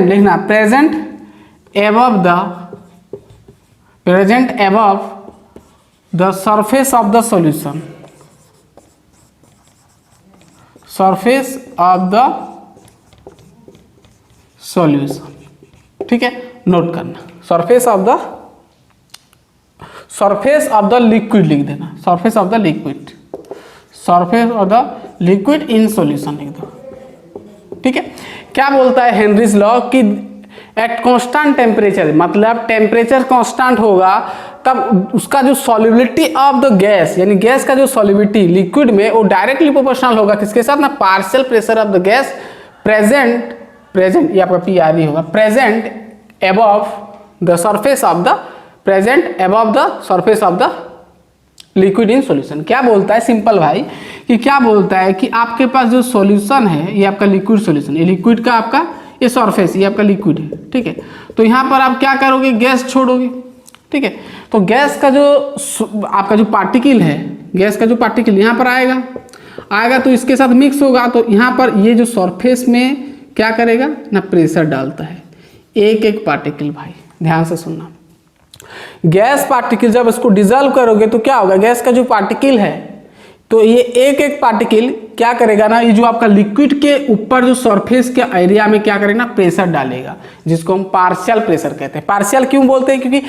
लिखना, present above the surface of the solution, ठीक है, नोट करना, सरफेस ऑफ द लिक्विड लिख देना, surface of the liquid in solution लिख दो, ठीक है। क्या बोलता है हेनरीज लॉ कि एट कांस्टेंट टेम्परेचर, मतलब टेम्परेचर कांस्टेंट होगा तब उसका जो सॉल्युबिलिटी ऑफ द गैस, यानी गैस का जो सॉल्युबिलिटी लिक्विड में, वो डायरेक्टली प्रोपोर्शनल होगा किसके साथ ना, partial pressure of the gas present, ये आपका PRE होगा, present above the surface of the liquid in solution. क्या बोलता है सिंपल भाई कि क्या बोलता है कि आपके पास जो सॉल्यूशन है, ये आपका लिक्विड सॉल्यूशन, ये लिक्विड का आपका ये सरफेस, ये आपका लिक्विड है, ठीक है, तो यहाँ पर आप क्या करोगे, गैस छोड़ोगे, ठीक है, तो गैस का जो आपका जो पार्टिकल है, गैस का जो पार्टिकल यहाँ पर आएगा तो इसके साथ मिक्स होगा, तो यहाँ पर ये जो सरफेस में क्या करेगा ना, प्रेशर डालता है, एक पार्टिकल, भाई ध्यान से सुनना, गैस पार्टिकल जब इसको डिजॉल्व करोगे तो क्या होगा, गैस का जो पार्टिकल है तो ये एक पार्टिकल क्या करेगा ना, ये जो आपका लिक्विड के ऊपर जो सरफेस के एरिया में क्या करेगा ना, प्रेशर डालेगा, जिसको हम पार्शियल प्रेशर कहते हैं। पार्शियल क्यों बोलते हैं, क्योंकि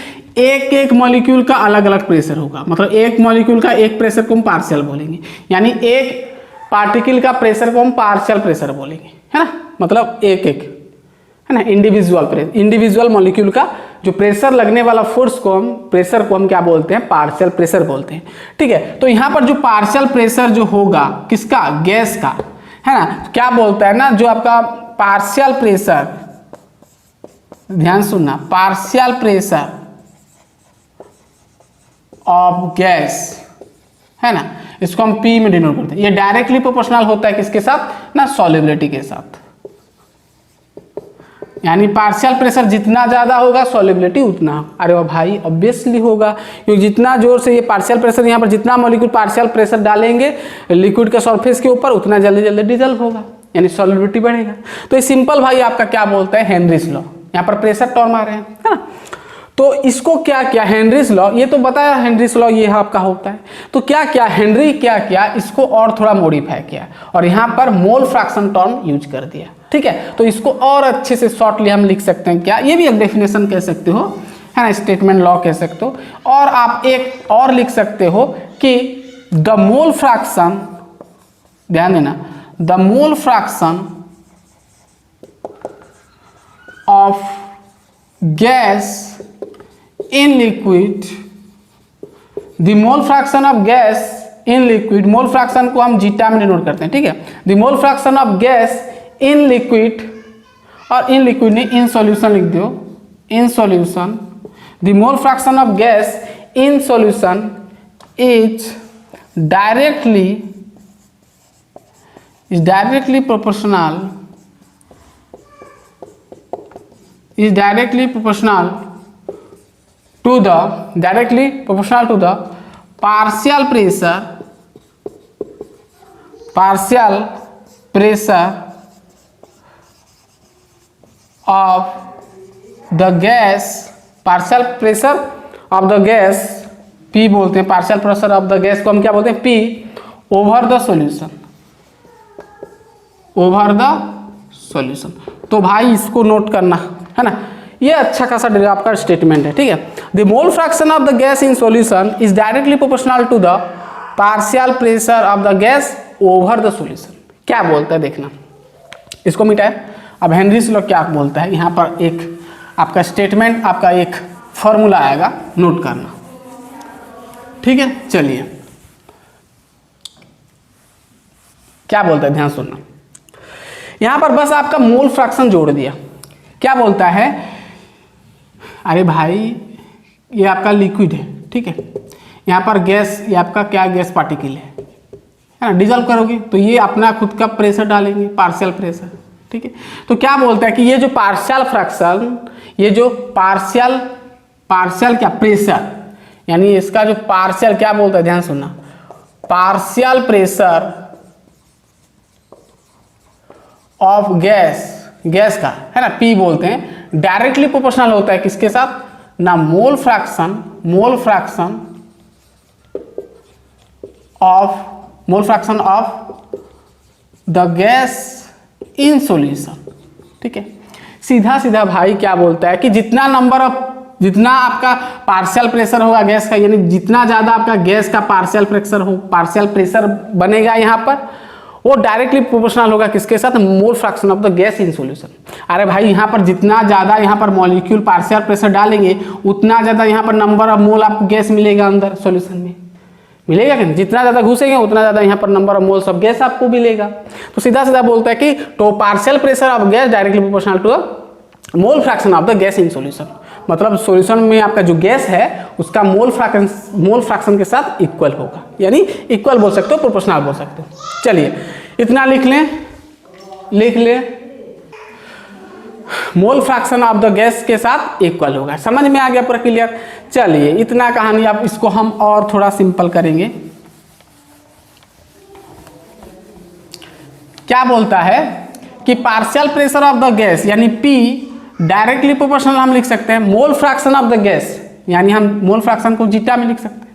एक मॉलिक्यूल का अलग अलग प्रेशर होगा, मतलब एक मॉलिक्यूल का एक प्रेशर को हम पार्शियल बोलेंगे, यानी एक पार्टिकल का प्रेशर को हम पार्शियल प्रेशर बोलेंगे, है ना, मतलब एक है ना, इंडिविजुअल मॉलिक्यूल का जो प्रेशर लगने वाला फोर्स को हम, प्रेशर को हम क्या बोलते हैं, पार्शियल प्रेशर बोलते हैं, ठीक है। तो यहाँ पर जो पार्शियल प्रेशर जो होगा किसका, गैस का, है ना, क्या बोलता है ना, जो आपका पार्शियल प्रेशर, ध्यान सुनना, पार्शियल प्रेशर ऑफ गैस, है ना, इसको हम P में डिनोट करते हैं, ये डायरेक्टली प्रोपोर्शनल होता है किसके साथ ना, सॉल्युबिलिटी के साथ, यानी पार्शियल प्रेशर जितना ज़्यादा होगा सॉल्युबिलिटी उतना, अरे वाह भाई ऑब्वियसली होगा, क्योंकि जितना जोर से ये पार्शियल प्रेशर, यहाँ पर जितना मॉलिक्यूल पार्शियल प्रेशर डालेंगे लिक्विड के सरफेस के ऊपर, उतना जल्दी डिजॉल्व होगा, यानी सॉल्युबिलिटी बढ़ेगा। तो ये सिंपल भाई आपका क्या बोलता है, हेनरीज लॉ, यहाँ पर प्रेशर टर्म आ रहे हैं, है ना, तो इसको क्या किया हेनरीज लॉ, ये तो बताया हेनरीज लॉ ये आपका होता है, तो क्या किया हेनरी, क्या किया इसको और थोड़ा मॉडिफाई किया और यहाँ पर मोल फ्रैक्शन टर्म यूज कर दिया, ठीक है। तो इसको और अच्छे से शॉर्टली हम लिख सकते हैं, क्या, ये भी एक डेफिनेशन कह सकते हो, है ना, स्टेटमेंट लॉ कह सकते हो, और आप एक और लिख सकते हो कि द मोल फ्रैक्शन, ध्यान देना, the mole fraction of gas in liquid, the mole fraction of gas in liquid, mole fraction को हम जीटा में डिनोट करते हैं, ठीक है, the mole fraction of gas in liquid, और in liquid नहीं in solution लिख दो, in solution, the mole fraction of gas in solution is directly is directly proportional to the partial pressure of the gas P बोलते हैं, partial pressure of the gas को हम क्या बोलते हैं, P ओवर द सॉल्यूशन। तो भाई इसको नोट करना है ना, ये अच्छा खासा आपका स्टेटमेंट है, ठीक है। The mole fraction of the gas in solution is directly proportional to the partial pressure of the gas over the solution. क्या बोलता है देखना, इसको मिटाए। अब हेनरीज लॉ क्या बोलता है, यहाँ पर एक आपका स्टेटमेंट, आपका एक फॉर्मूला आएगा, नोट करना, ठीक है। चलिए क्या बोलता है, ध्यान सुनना। यहां पर बस आपका मोल फ्रैक्शन जोड़ दिया। क्या बोलता है, अरे भाई ये आपका लिक्विड है, ठीक है, यहाँ पर गैस, ये आपका क्या गैस पार्टिकल है ना, डिजॉल्व करोगे तो ये अपना खुद का प्रेशर डालेंगे, पार्शियल प्रेशर, ठीक है। तो क्या बोलता है कि ये जो पार्शियल फ्रैक्शन, ये जो पार्शियल क्या प्रेशर, यानी इसका जो पार्शियल, क्या बोलता है ध्यान सुनना, पार्शियल प्रेशर ऑफ गैस का है ना, P बोलते हैं, डायरेक्टली प्रोपोर्शनल होता है किसके साथ ना, मोल fraction of the gas in solution, ठीक है। सीधा भाई क्या बोलता है कि जितना आपका पार्शियल प्रेशर होगा गैस का, यानी जितना ज़्यादा आपका गैस का पार्शियल प्रेशर बनेगा यहाँ पर, वो डायरेक्टली प्रोपोर्शनल होगा किसके साथ, मोल fraction of the gas in solution. अरे भाई यहाँ पर जितना ज़्यादा यहाँ पर मॉलिक्यूल पार्शियल प्रेशर डालेंगे, उतना ज़्यादा यहाँ पर नंबर ऑफ मोल आपको गैस मिलेगा अंदर सॉल्यूशन में, मिलेगा कि नहीं, जितना ज़्यादा घुसेंगे उतना ज़्यादा यहाँ पर number of moles of gas आपको मिलेगा। तो सीधा बोलता है कि तो partial pressure of gas directly proportional to mole fraction of the gas in solution, मतलब सॉल्यूशन में आपका जो गैस है उसका मोल फ्रैक्शन के साथ इक्वल होगा, यानी इक्वल बोल सकते हो, प्रोपोर्शनल बोल सकते हो। चलिए इतना लिख लें, मोल फ्रैक्शन ऑफ द गैस के साथ इक्वल होगा। समझ में आ गया पूरा क्लियर। चलिए इतना कहानी, अब इसको हम और थोड़ा सिंपल करेंगे। क्या बोलता है कि partial pressure of the gas यानी P डायरेक्टली प्रोपोर्शनल हम लिख सकते हैं मोल फ्रैक्शन ऑफ द गैस, यानी हम मोल फ्रैक्शन को जीटा में लिख सकते हैं,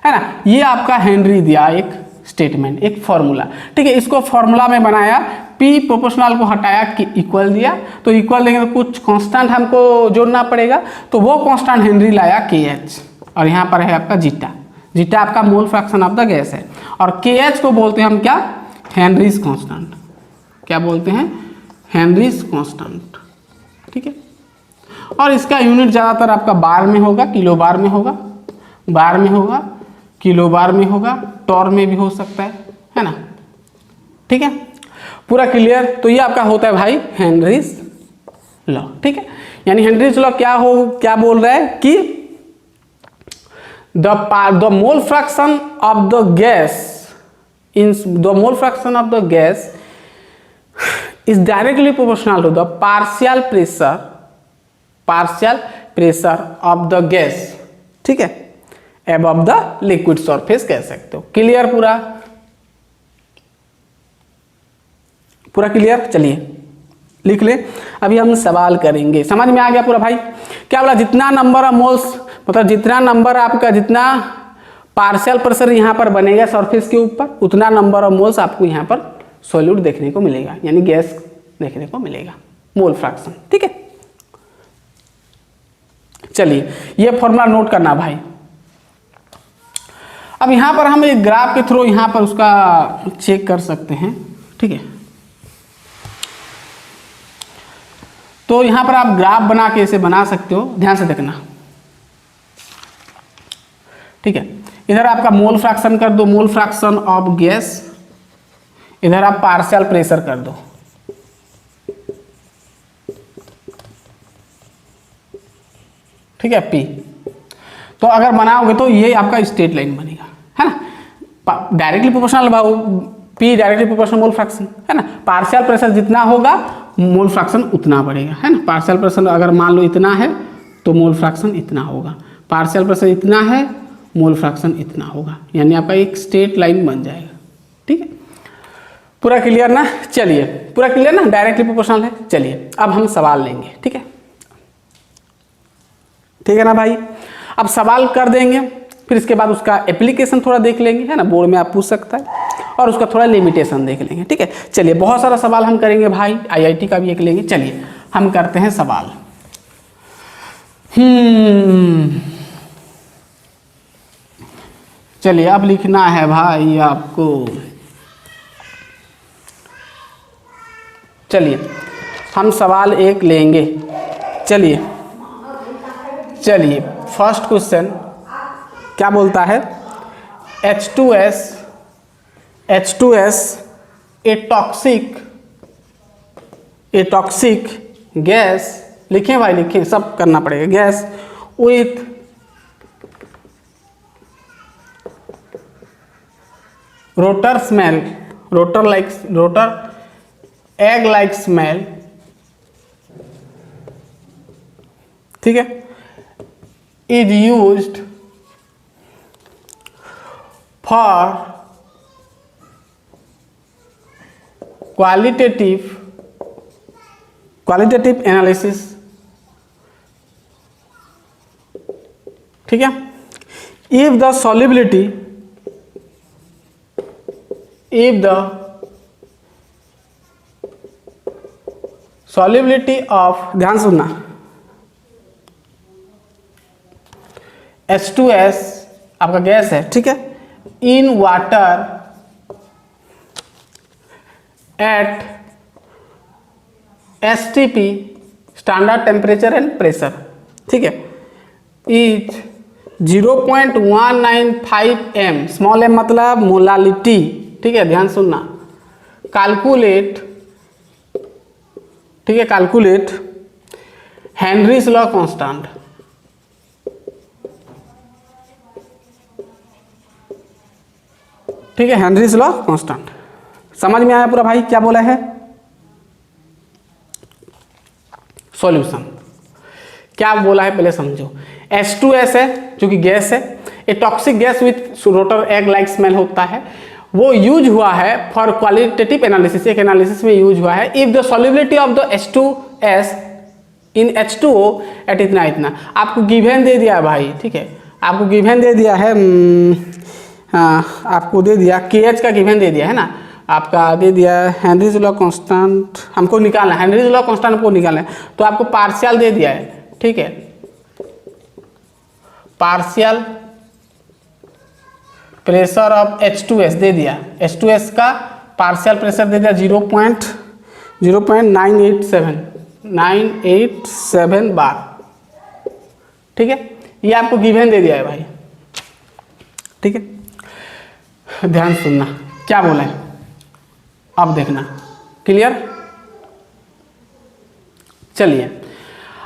है ना। ये आपका हेनरी दिया एक स्टेटमेंट, एक फॉर्मूला, ठीक है। इसको फॉर्मूला में बनाया, P प्रोपोर्शनल को हटाया कि इक्वल दिया, तो इक्वल देंगे तो कुछ कांस्टेंट हमको जोड़ना पड़ेगा, तो वो कांस्टेंट हेनरी लाया KH, और यहाँ पर है आपका जीटा आपका मोल फ्रैक्शन ऑफ द गैस है, और KH को बोलते हैं हम क्या, हेनरीज कांस्टेंट। क्या बोलते हैं, हेनरीज कांस्टेंट, ठीक है। और इसका यूनिट ज़्यादातर आपका बार में होगा, किलो बार में होगा, किलो बार में होगा, टॉर में भी हो सकता है ना, ठीक है। पूरा क्लियर। तो ये आपका होता है भाई हेनरीज लॉ, ठीक है। यानी हेनरीज लॉ क्या बोल रहा है कि the mole fraction of the gas is directly proportional to the partial pressure of the gas, ठीक है, above the liquid surface कह सकते हो। क्लियर पूरा क्लियर। चलिए लिख ले, अभी हम सवाल करेंगे। समझ में आ गया पूरा भाई। क्या बोला, जितना नंबर ऑफ मोल्स, मतलब जितना नंबर आपका, जितना पार्शियल प्रेशर यहाँ पर बनेगा सरफेस के ऊपर, उतना नंबर ऑफ मोल्स आपको यहाँ पर सॉल्यूट देखने को मिलेगा, यानी गैस देखने को मिलेगा, मोल फ्रैक्शन, ठीक है। चलिए ये फॉर्मूला नोट करना भाई। अब यहां पर हम एक ग्राफ के थ्रू यहां पर उसका चेक कर सकते हैं, ठीक है। तो यहां पर आप ग्राफ बना के इसे बना सकते हो, ध्यान से देखना, ठीक है। इधर आपका मोल फ्रैक्शन कर दो, मोल फ्रैक्शन ऑफ गैस, इधर आप पार्शियल प्रेशर कर दो, ठीक है, P। तो अगर बनाओगे तो ये आपका स्ट्रेट लाइन बनेगा, है ना। Directly proportional P directly proportional mole fraction, है ना। पार्शियल प्रेशर जितना होगा मोल फ्रैक्शन उतना बढ़ेगा, है ना। पार्शियल प्रेशर अगर मान लो इतना है तो मोल फ्रैक्शन इतना होगा, पार्शियल प्रेशर इतना है मोल फ्रैक्शन इतना होगा, यानी आपका एक स्ट्रेट लाइन बन जाएगा, ठीक है। पूरा क्लियर ना? चलिए पूरा क्लियर ना, डायरेक्टली प्रोपोर्शनल है। चलिए अब हम सवाल लेंगे, ठीक है, ठीक है ना भाई। अब सवाल कर देंगे, फिर इसके बाद उसका एप्लीकेशन थोड़ा देख लेंगे, है ना, बोर्ड में आप पूछ सकता है, और उसका थोड़ा लिमिटेशन देख लेंगे, ठीक है। चलिए बहुत सारा सवाल हम करेंगे भाई, आईआईटी का भी एक लेंगे। चलिए हम करते हैं सवाल। चलिए अब लिखना है भाई आपको। चलिए हम सवाल एक लेंगे। चलिए चलिए फर्स्ट क्वेश्चन क्या बोलता है, H2S ए टॉक्सिक गैस, लिखें भाई लिखें, सब करना पड़ेगा, gas with rotor smell, rotor egg like smell, ठीक है, is used for qualitative analysis, ठीक है। इफ द सॉल्युबिलिटी ऑफ, ध्यान सुनना, H2S आपका गैस है, ठीक है, in water at STP standard temperature and pressure, ठीक है, इज 0.195 m, स्मॉल m मतलब मोलालिटी, ठीक है, ध्यान सुनना, कैलकुलेट, ठीक है, कैलकुलेट हेनरीज लॉ कांस्टेंट, ठीक है, हेनरीज लॉ कांस्टेंट। समझ में आया पूरा भाई क्या बोला है? सॉल्यूशन क्या बोला है पहले समझो। H2S है जो कि गैस है, a toxic gas with rotten egg like smell होता है, वो यूज हुआ है फॉर क्वालिटेटिव एनालिसिस, एक एनालिसिस में यूज हुआ है। If the solubility of the H2S in H2O at इतना इतना, आपको गिवन दे दिया है भाई, ठीक है, आपको गिवन दे दिया है, आपको दे दिया KH का गिवन दे दिया है ना, आपका दे दिया हेनरीज लॉ कांस्टेंट, हमको निकालना है हेनरीज लॉ कांस्टेंट, हमको निकालना है, तो आपको पार्शियल दे दिया है, ठीक है, पार्शियल प्रेशर ऑफ H2S दे दिया, H2S का पार्शियल प्रेशर दे दिया 0.987 बार, ठीक है, ये आपको गिवन दे दिया है भाई, ठीक है। ध्यान सुनना क्या बोला है, अब देखना, क्लियर। चलिए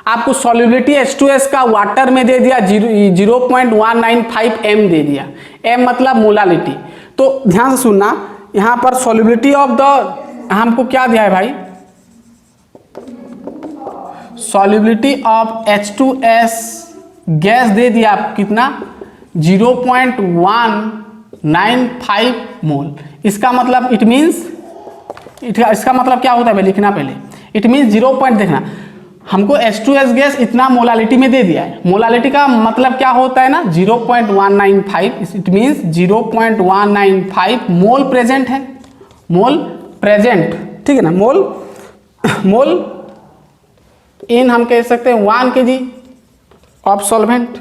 आपको सॉल्युबिलिटी H2S का वाटर में दे दिया 0.195 m दे दिया, m मतलब मोलालिटी, तो ध्यान से सुनना, यहां पर सॉल्युबिलिटी ऑफ द, हमको क्या दिया है भाई, सॉल्युबिलिटी ऑफ H2S गैस दे दिया आप कितना 0.195 मोल, इसका मतलब इट मीन्स, इसका मतलब क्या होता है भाई, लिखना पहले, इट मीन्स 0 पॉइंट, देखना हमको H2S गैस इतना मोलालिटी में दे दिया है, मोलालिटी का मतलब क्या होता है ना 0.195, इट मीन्स 0.195 मोल प्रेजेंट है, मोल प्रेजेंट, ठीक है ना, मोल इन हम कह सकते हैं 1 kg ऑफ सॉल्वेंट।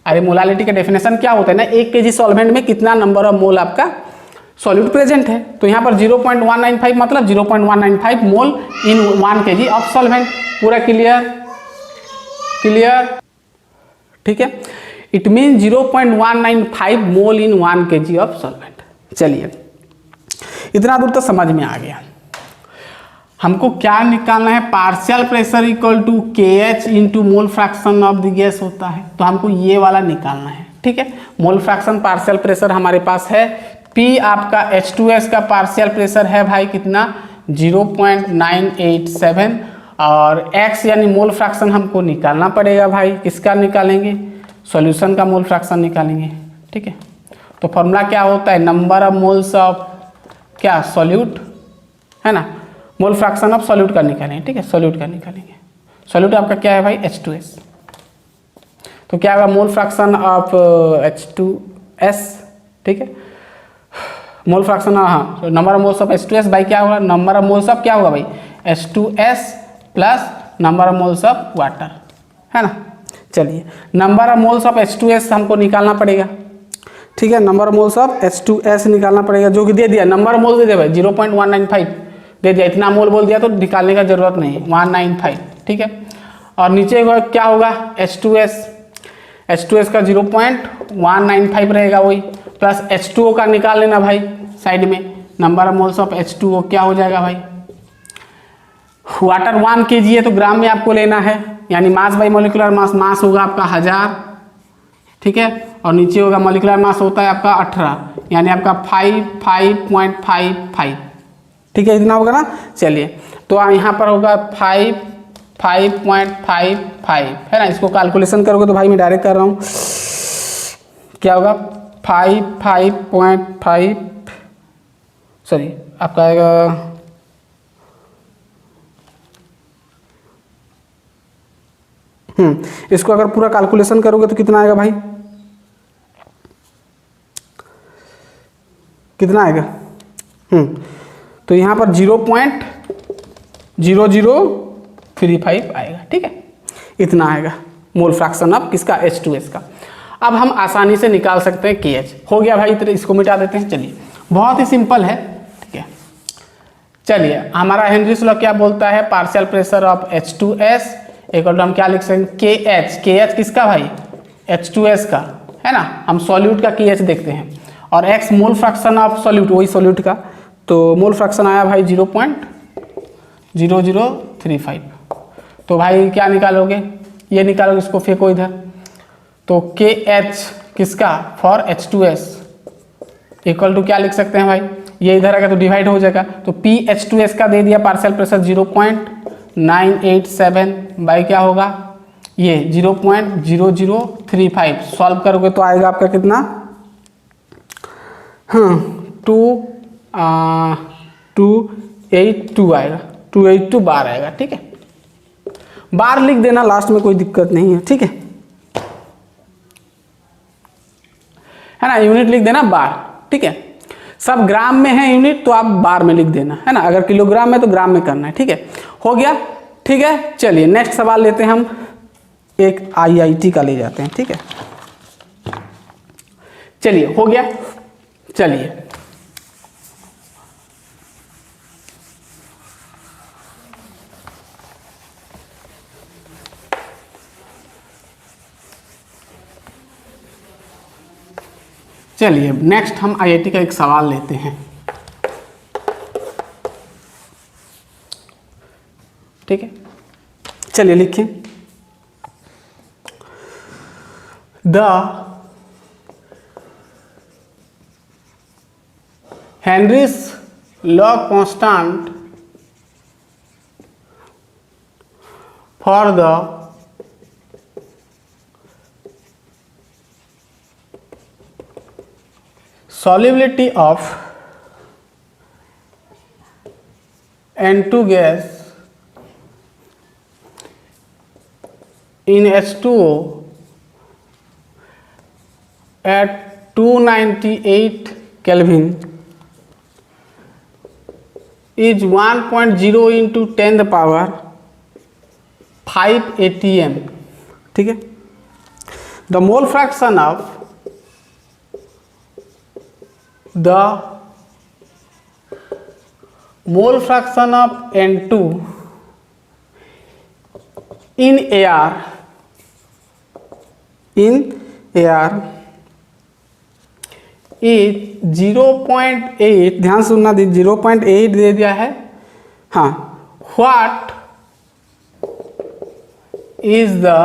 अरे मोलालिटी का डेफिनेशन क्या होता है ना, 1 kg सॉल्वेंट में कितना नंबर ऑफ मोल आपका सॉल्यूट प्रेजेंट है, तो यहाँ पर 0.195 मतलब 0.195 मोल इन 1 kg ऑफ सॉल्वेंट। पूरा क्लियर, ठीक है, it mean 0.195 mole in 1 kg of solvent. चलिए इतना दूर तो समझ में आ गया। हमको क्या निकालना है, partial pressure equal to KH into mole fraction of the gas होता है, तो हमको ये वाला निकालना है, ठीक है। मोल फ्रैक्शन पार्शियल प्रेशर हमारे पास है P आपका H2S का पार्शियल प्रेशर है भाई कितना 0.987 और X यानी मोल फ्रैक्शन हमको निकालना पड़ेगा भाई। किसका निकालेंगे? सॉल्यूशन का मोल फ्रैक्शन निकालेंगे। ठीक है, तो फॉर्मूला क्या होता है? नंबर ऑफ मोल्स ऑफ क्या सॉल्यूट है ना, मोल फ्रैक्शन ऑफ सॉल्यूट का निकालेंगे। ठीक है, सॉल्यूट का निकालेंगे। सॉल्यूट आपका क्या है भाई? H2S। तो क्या होगा? मोल फ्रैक्शन ऑफ H2S। ठीक है, मोल फ्रैक्शन, हाँ, number of moles of H2S by क्या होगा? नंबर ऑफ मोल्स ऑफ क्या होगा भाई? H2S plus number of moles of water, है ना। चलिए, number of moles of H2S हमको निकालना पड़ेगा। ठीक है, number of moles of H2S निकालना पड़ेगा, जो कि दे दिया, नंबर ऑफ मोल्स दे दिया भाई 0.195 दे दिया। इतना मोल बोल दिया तो निकालने का जरूरत नहीं है, 195। ठीक है, और नीचे क्या होगा? H2S का 0.195 रहेगा वही, प्लस H2O का निकाल लेना भाई साइड में। Number of moles of H2O क्या हो जाएगा भाई? वाटर 1 kg है तो ग्राम में आपको लेना है, यानी मास बाई मोलिकुलर मास। मास होगा आपका 1000। ठीक है, और नीचे होगा मोलिकुलर मास होता है आपका 18, यानी आपका 5.55। ठीक है, इतना होगा ना। चलिए, तो यहाँ पर होगा 5.55 है ना। इसको कैलकुलेशन करोगे तो भाई मैं डायरेक्ट कर रहा हूँ, क्या होगा? 5.5 सॉरी आपका आएगा इसको अगर पूरा कैलकुलेशन करोगे तो कितना आएगा भाई? कितना आएगा? तो यहाँ पर 0.0035 आएगा। ठीक है, इतना आएगा मोल फ्रैक्शन ऑफ किसका? H2S का। अब हम आसानी से निकाल सकते हैं KH। हो गया भाई, तो इसको मिटा देते हैं। चलिए, बहुत ही सिंपल है। ठीक है, चलिए, हमारा हेनरीज लॉ क्या बोलता है? Partial pressure of H2S equal to हम क्या लिख सकते हैं? KH। KH किसका भाई? H2S का, है ना। हम सॉल्यूट का KH देखते हैं, और X mole fraction of solute, वही सॉल्यूट का। तो मोल फ्रैक्शन आया भाई 0.0035। तो भाई क्या निकालोगे? ये निकालोगे, इसको फेंको इधर। तो KH किसका? फॉर H2S इक्वल टू क्या लिख सकते हैं भाई? ये इधर आएगा तो डिवाइड हो जाएगा। तो PH2S का दे दिया पार्शियल प्रेशर 0.987 बाई क्या होगा? ये 0.0035। सॉल्व करोगे तो आएगा आपका कितना? हाँ, 282 आएगा, 282 बार आएगा। ठीक है, बार लिख देना लास्ट में, कोई दिक्कत नहीं है। ठीक है ना, यूनिट लिख देना बार। ठीक है, सब ग्राम में है यूनिट तो आप बार में लिख देना, है ना। अगर किलोग्राम में तो ग्राम में करना है। ठीक है, हो गया। ठीक है, चलिए नेक्स्ट सवाल लेते हैं हम। एक IIT का ले जाते हैं। ठीक है, चलिए, हो गया। चलिए, चलिए नेक्स्ट हम IIT का एक सवाल लेते हैं। ठीक है, चलिए लिखिए। The Henrys law constant for the solubility of N2 gas in H2O at 298 Kelvin is 1.0 into 10 the power 5 atm. ठीक है, the mole fraction of N2 in air is 0.8। ध्यान सुनना, 0.8 दे दिया है। हाँ, what is the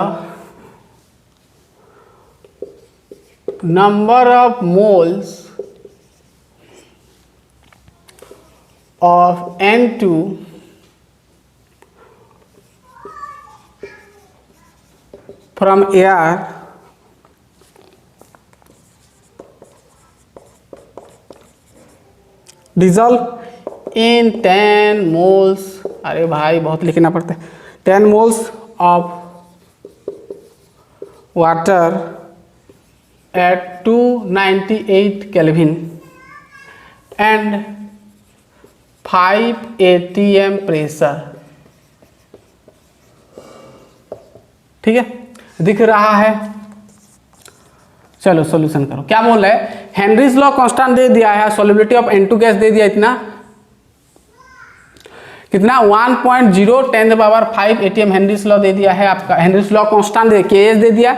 number of moles of N2 from air dissolve in 10 moles, अरे भाई बहुत लिखना पड़ता है, 10 moles of water at 298 Kelvin and 5 atm pressure. ठीक है, दिख रहा है। चलो सॉल्यूशन करो। क्या बोल रहा है, हेनरीज लॉ कांस्टेंट दे दिया है, सॉल्युबिलिटी ऑफ N2 गैस दे दिया इतना कितना 1.0 10⁵ atm हेनरीज लॉ दे दिया है आपका, हेनरीज लॉ कांस्टेंट दे Ks दे दिया,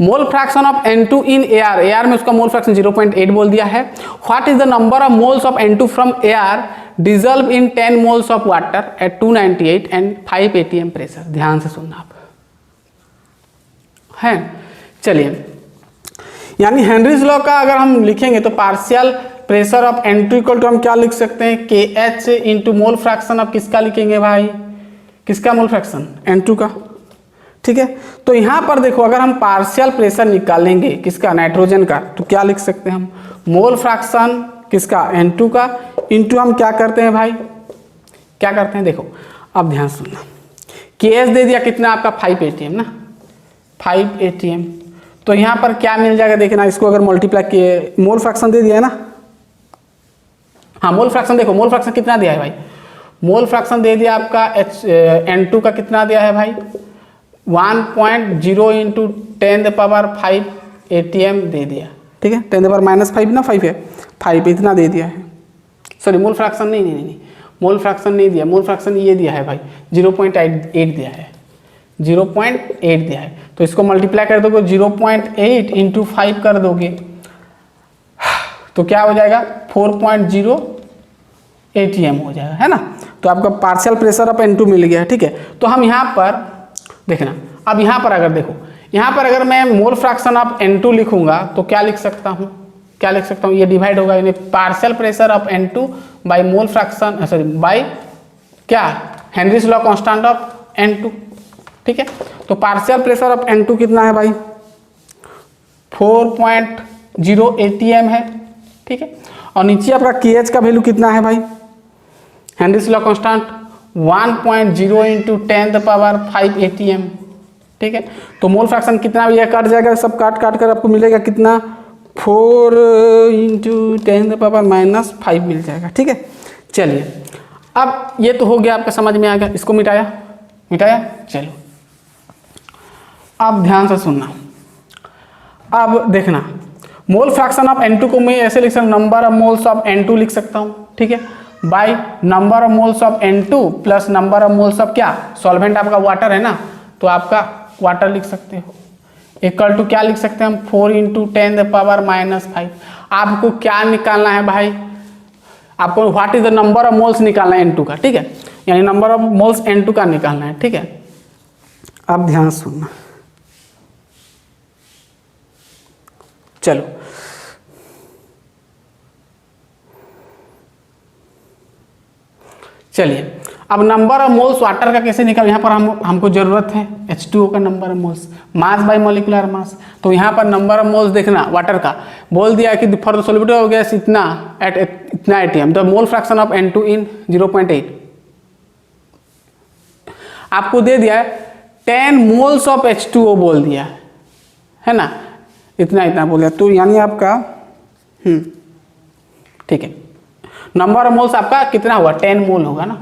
मोल fraction of N2 in air, air में उसका मोल फ्रैक्शन 0.8 बोल दिया है। What is the number of moles of N2 from air dissolve in 10 moles of water at 298 and 5 atm pressure. ध्यान से सुनना आप है। चलिए, यानी हेनरीज लॉ का अगर हम लिखेंगे तो partial pressure of N2 equal to हम क्या लिख सकते हैं, KH into mole fraction of किसका लिखेंगे भाई, किसका मोल फ्रैक्शन, N2 का। ठीक है, तो यहाँ पर देखो अगर हम पार्शियल प्रेशर निकालेंगे किसका, नाइट्रोजन का, तो क्या लिख सकते हैं हम, मोल फ्रैक्शन किसका, N2 का, इंटू हम क्या करते हैं भाई, क्या करते हैं, देखो अब ध्यान सुनना, KH दे दिया कितना आपका 5 atm ना, 5 atm, तो यहाँ पर क्या मिल जाएगा देखना, इसको अगर मल्टीप्लाई किए, मोल फ्रैक्शन दे दिया है ना, हाँ मोल फ्रैक्शन देखो, मोल फ्रैक्शन कितना दिया है भाई, मोल फ्रैक्शन दे दिया आपका N2 का कितना दिया है भाई, 1.0 इंटू 10⁵ atm दे दिया। ठीक है, 10⁻⁻5 ना 5 है, 5 इतना दे दिया है, सॉरी मोल फ्रैक्शन नहीं, मोल फ्रैक्शन नहीं दिया, मोल फ्रैक्शन ये दिया है भाई 0.8 दिया है, 0.8 दिया है, तो इसको मल्टीप्लाई कर दोगे 0.8 इंटू 5 कर दोगे तो क्या हो जाएगा 4.0 atm हो जाएगा, है ना। तो आपका पार्शियल प्रेशर ऑफ N2 मिल गया। ठीक है, तो हम यहाँ पर देखना, अब यहाँ पर अगर देखो, यहाँ पर अगर मैं मोल फ्रैक्शन ऑफ N2 लिखूंगा तो क्या लिख सकता हूँ, क्या लिख सकता हूँ, ये डिवाइड होगा, यानी partial pressure of N2 by mole fraction, sorry by क्या, Henry's law constant of N2। ठीक है, तो पार्शियल प्रेशर ऑफ N2 कितना है भाई, 4.0 atm है। ठीक है, और नीचे आपका KH का वैल्यू कितना है भाई, Henrys law constant 1.0 into 10⁵ atm। ठीक है, तो मोल फ्रैक्शन कितना, ये कट जाएगा, सब काट कर आपको मिलेगा कितना, 4 इंटू 10⁻⁻5 मिल जाएगा। ठीक है, चलिए अब ये तो हो गया, आपका समझ में आ गया, इसको मिटाया। चलो अब ध्यान से सुनना, अब देखना, मोल फ्रैक्शन ऑफ N2 को मैं ऐसे लिख सकता हूँ, number of moles of N2 लिख सकता हूँ। ठीक है, by number of moles of N2 plus number of moles of क्या, सॉल्वेंट आपका वाटर है ना, तो आपका वाटर लिख सकते हो, इक्वल टू क्या लिख सकते हैं हम, 4 इंटू 10⁻⁻5। आपको क्या निकालना है भाई, आपको what is the number of moles निकालना है N2 का। ठीक है, यानी नंबर ऑफ मोल्स N2 का निकालना है। ठीक है, अब ध्यान सुनना, चलो चलिए, अब नंबर ऑफ मोल्स वाटर का कैसे निकाल, यहाँ पर हमको जरूरत है H2O का number of moles, mass by molecular mass. तो यहाँ पर नंबर ऑफ मोल्स देखना वाटर का, बोल दिया कि for the solubility of gas इतना एट इतना atm, the mole fraction of N2 इन 0.8। आपको दे दिया है 10 मोल्स ऑफ H2O बोल दिया है ना, इतना बोल दिया, तो यानी आपका ठीक है, नंबर ऑफ मोल्स आपका कितना हुआ, 10 मोल होगा ना,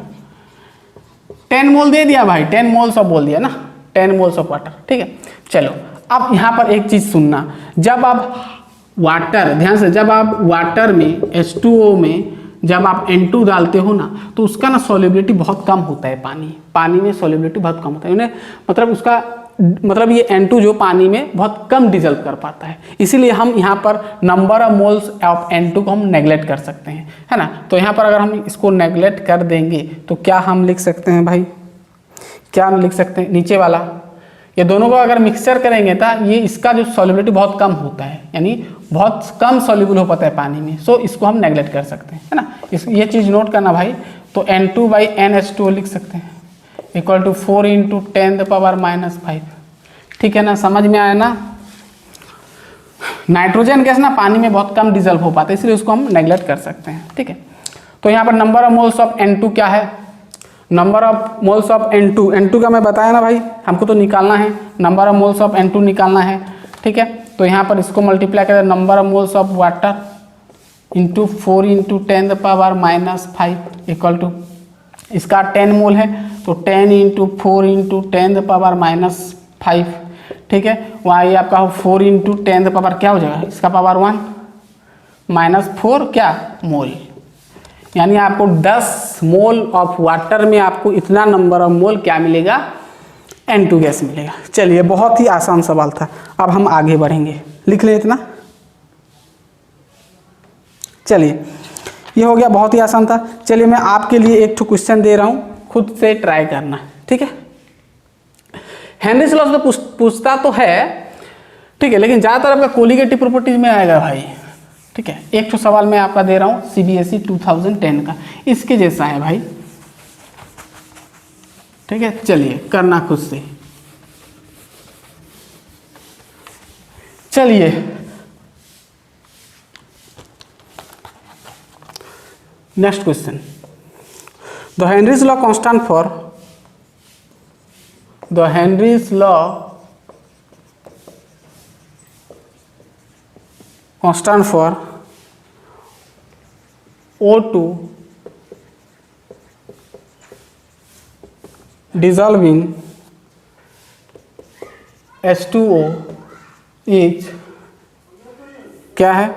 10 मोल दे दिया भाई, 10 मोल्स ऑफ बोल दिया ना, 10 मोल्स ऑफ वाटर। ठीक है, चलो अब यहाँ पर एक चीज सुनना, जब आप वाटर, ध्यान से, जब आप वाटर में H2O में जब आप N2 डालते हो ना, तो उसका ना सॉल्युबिलिटी बहुत कम होता है, पानी में सॉल्युबिलिटी बहुत कम होता है, मतलब उसका मतलब ये N2 जो पानी में बहुत कम डिजल्व कर पाता है, इसीलिए हम यहाँ पर number of moles of N2 को हम नेगलेक्ट कर सकते हैं, है ना। तो यहाँ पर अगर हम इसको नेगलेक्ट कर देंगे तो क्या हम लिख सकते हैं भाई, क्या हम लिख सकते हैं, नीचे वाला, ये दोनों को अगर मिक्सचर करेंगे तो ये इसका जो सॉल्युबिलिटी बहुत कम होता है, यानी बहुत कम सॉल्युबल हो पाता है पानी में, सो इसको हम नेगलेक्ट कर सकते हैं, है ना। ये चीज़ नोट करना भाई, तो N2/NH2 लिख सकते हैं इक्वल टू 4 × 10⁻⁻5। ठीक है ना, समझ में आया ना। नाइट्रोजन गैस ना पानी में बहुत कम डिजल्व हो पाता है, इसलिए उसको हम नेग्लेक्ट कर सकते हैं। ठीक है, तो यहाँ पर number of moles of N2 क्या है, number of moles of N2 का मैं बताया ना भाई, हमको तो निकालना है, number of moles of N2 निकालना है। ठीक है, तो यहाँ पर इसको मल्टीप्लाई करें number of moles of water into 4 × 10⁻⁻5 equal to, इसका 10 मोल है तो 10 × 4 × 10⁻⁻5। ठीक है, वहाँ ये आपका 4 × 10 क्या हो जाएगा, इसका पावर 1 -4 क्या मोल, यानी आपको 10 मोल ऑफ वाटर में आपको इतना नंबर ऑफ मोल क्या मिलेगा, N2 गैस मिलेगा। चलिए, बहुत ही आसान सवाल था। अब हम आगे बढ़ेंगे, लिख लें इतना। चलिए, ये हो गया, बहुत ही आसान था। चलिए, मैं आपके लिए एक क्वेश्चन दे रहा हूँ, खुद से ट्राई करना। ठीक है, हेनरीज लॉ तो पूछता तो है, ठीक है, लेकिन ज़्यादातर आपका कोलिगेटिव प्रॉपर्टीज में आएगा भाई। ठीक है, एक तो सवाल मैं आपका दे रहा हूँ CBSE 2010 का, इसके जैसा है भाई। ठीक है, चलिए करना खुद से। चलिए, next question, the Henrys law constant for the Henry's law constant for O2 dissolving H2O is क्या है,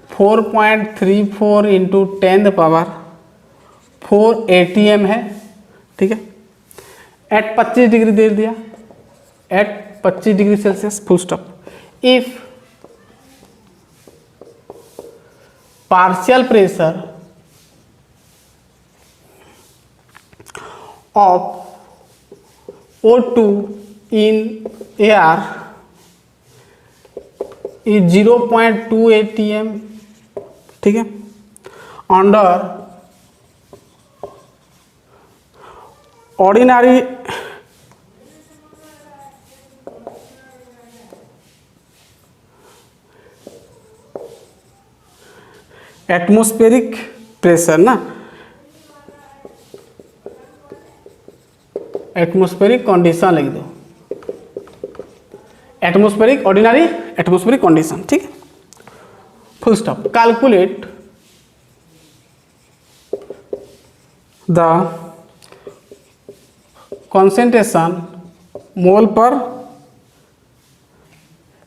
4.34 × 10⁻4 ATM है। ठीक है, एट 25 डिग्री दे दिया, at 25 degree Celsius, full stop. If partial pressure of O2 in air is 0.2 ATM। ठीक है, अंडर ऑर्डिनरी एटमॉस्फेरिक प्रेशर ना, एटमॉस्फेरिक कंडीशन लिख दो, एटमॉस्फेरिक ऑर्डिनरी एटमॉस्फेरिक कंडीशन। ठीक है, full stop. Calculate the concentration mole per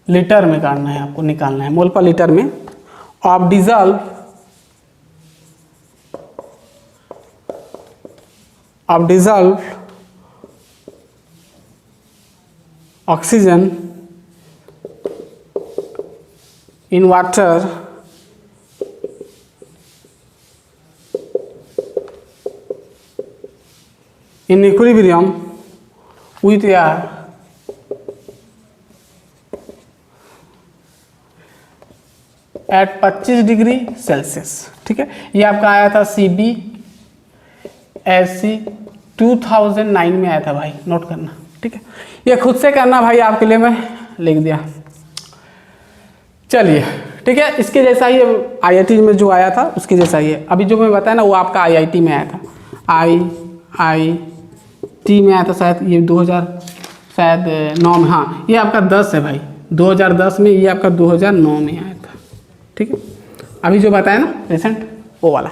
litre में काटना है, आपको निकालना है मोल पर लीटर में of dissolve oxygen in water in equilibrium with air at 25 degree Celsius. ठीक है, ये आपका आया था CBSE 2009 में आया था भाई, नोट करना। ठीक है, ये खुद से करना भाई, आपके लिए मैं लिख दिया। चलिए, ठीक है, इसके जैसा ही IIT में जो आया था उसके जैसा ही है। अभी जो मैं बताया ना वो आपका IIT में आया था, IIT में आया था शायद, ये 2009 में, हाँ ये आपका 10 है भाई, 2010 में, ये आपका 2009 में आया था। ठीक है, अभी जो बताया ना रिसेंट वो वाला।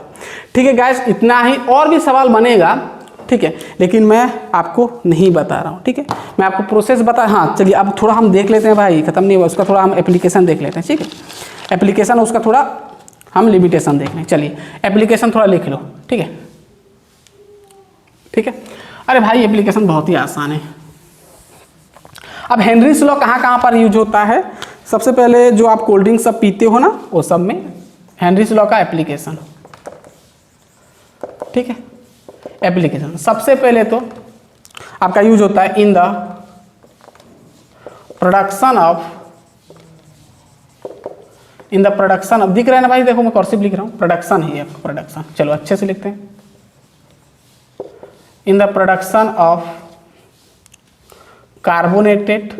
ठीक है गाइस, इतना ही, और भी सवाल बनेगा। ठीक है, लेकिन मैं आपको नहीं बता रहा हूँ। ठीक है, मैं आपको प्रोसेस बता, हाँ चलिए अब थोड़ा हम देख लेते हैं भाई, खत्म नहीं हुआ उसका, थोड़ा हम एप्लीकेशन देख लेते हैं। ठीक है, एप्लीकेशन उसका थोड़ा हम लिमिटेशन देख लें। चलिए एप्लीकेशन थोड़ा लिख लो। ठीक है, ठीक है, अरे भाई एप्लीकेशन बहुत ही आसान है। अब हेनरीज लॉ कहाँ कहाँ पर यूज होता है, सबसे पहले जो आप कोल्ड ड्रिंक सब पीते हो ना वो सब में हेनरीज लॉ का एप्लीकेशन। ठीक है, एप्लीकेशन सबसे पहले तो आपका यूज होता है in the production of, in the production of, दिख रहा है ना भाई, देखो मैं कर्सिव लिख रहा हूँ, प्रोडक्शन है आपका, प्रोडक्शन। चलो अच्छे से लिखते हैं, in the production of carbonated,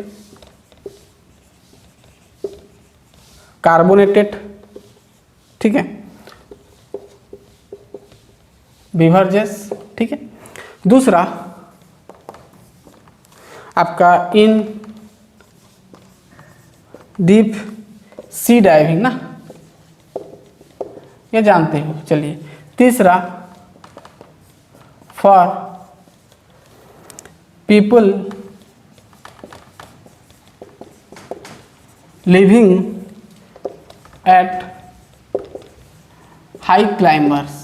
ठीक है, बिवरेजेस, ठीक है। दूसरा आपका इन डीप सी डाइविंग ना, ये जानते हो। चलिए तीसरा for people living at high climbers,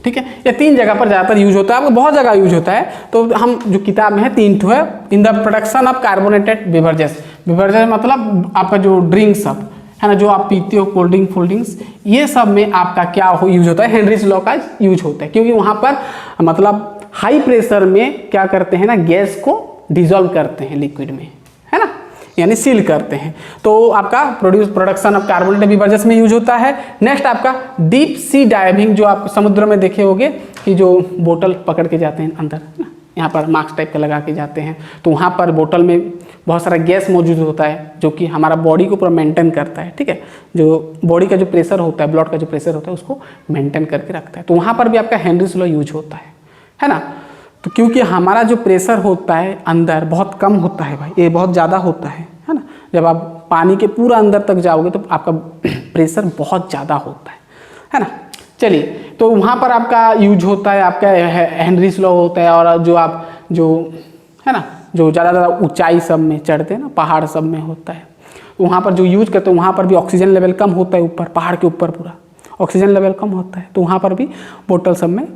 ठीक है। ये 3 जगह पर ज़्यादातर यूज होता है, आपको बहुत जगह यूज होता है। तो हम जो किताब में है 3 ठो है। In the production of carbonated beverages, beverages मतलब आपका जो ड्रिंक्स सब है ना, जो आप पीते हो, कोल्ड ड्रिंक, फुल ड्रिंक्स, ये सब में आपका क्या यूज होता है, हेनरीज लॉ का यूज होता है। क्योंकि वहाँ पर मतलब हाई प्रेशर में क्या करते हैं ना, गैस को डिजोल्व करते हैं लिक्विड में, है ना, यानी सील करते हैं। तो आपका प्रोडक्शन ऑफ कार्बोनेटेड बिवरेजेस में यूज होता है। नेक्स्ट आपका डीप सी डाइविंग, जो आप समुद्र में देखे होंगे कि जो बोतल पकड़ के जाते हैं अंदर ना, यहाँ पर मास्क टाइप का लगा के जाते हैं, तो वहाँ पर बोतल में बहुत सारा गैस मौजूद होता है जो कि हमारा बॉडी को पूरा मेंटेन करता है, ठीक है। जो बॉडी का जो प्रेशर होता है, ब्लड का जो प्रेशर होता है, उसको मेंटेन करके रखता है। तो वहाँ पर भी आपका हेनरीज लॉ यूज होता है ना। तो क्योंकि हमारा जो प्रेशर होता है अंदर बहुत कम होता है भाई, ये बहुत ज़्यादा होता है ना। जब आप पानी के पूरा अंदर तक जाओगे तो आपका प्रेशर बहुत ज़्यादा होता है ना। चलिए, तो वहाँ पर आपका यूज होता है, आपका हेनरीज लॉ होता है। और जो आप जो है ना, जो ज़्यादा ऊंचाई सब में चढ़ते हैं ना, पहाड़ सब में होता है, तो वहाँ पर जो यूज करते हैं वहाँ पर भी ऑक्सीजन लेवल कम होता है, ऊपर पहाड़ के ऊपर पूरा ऑक्सीजन लेवल कम होता है। तो वहाँ पर भी बोतल सब में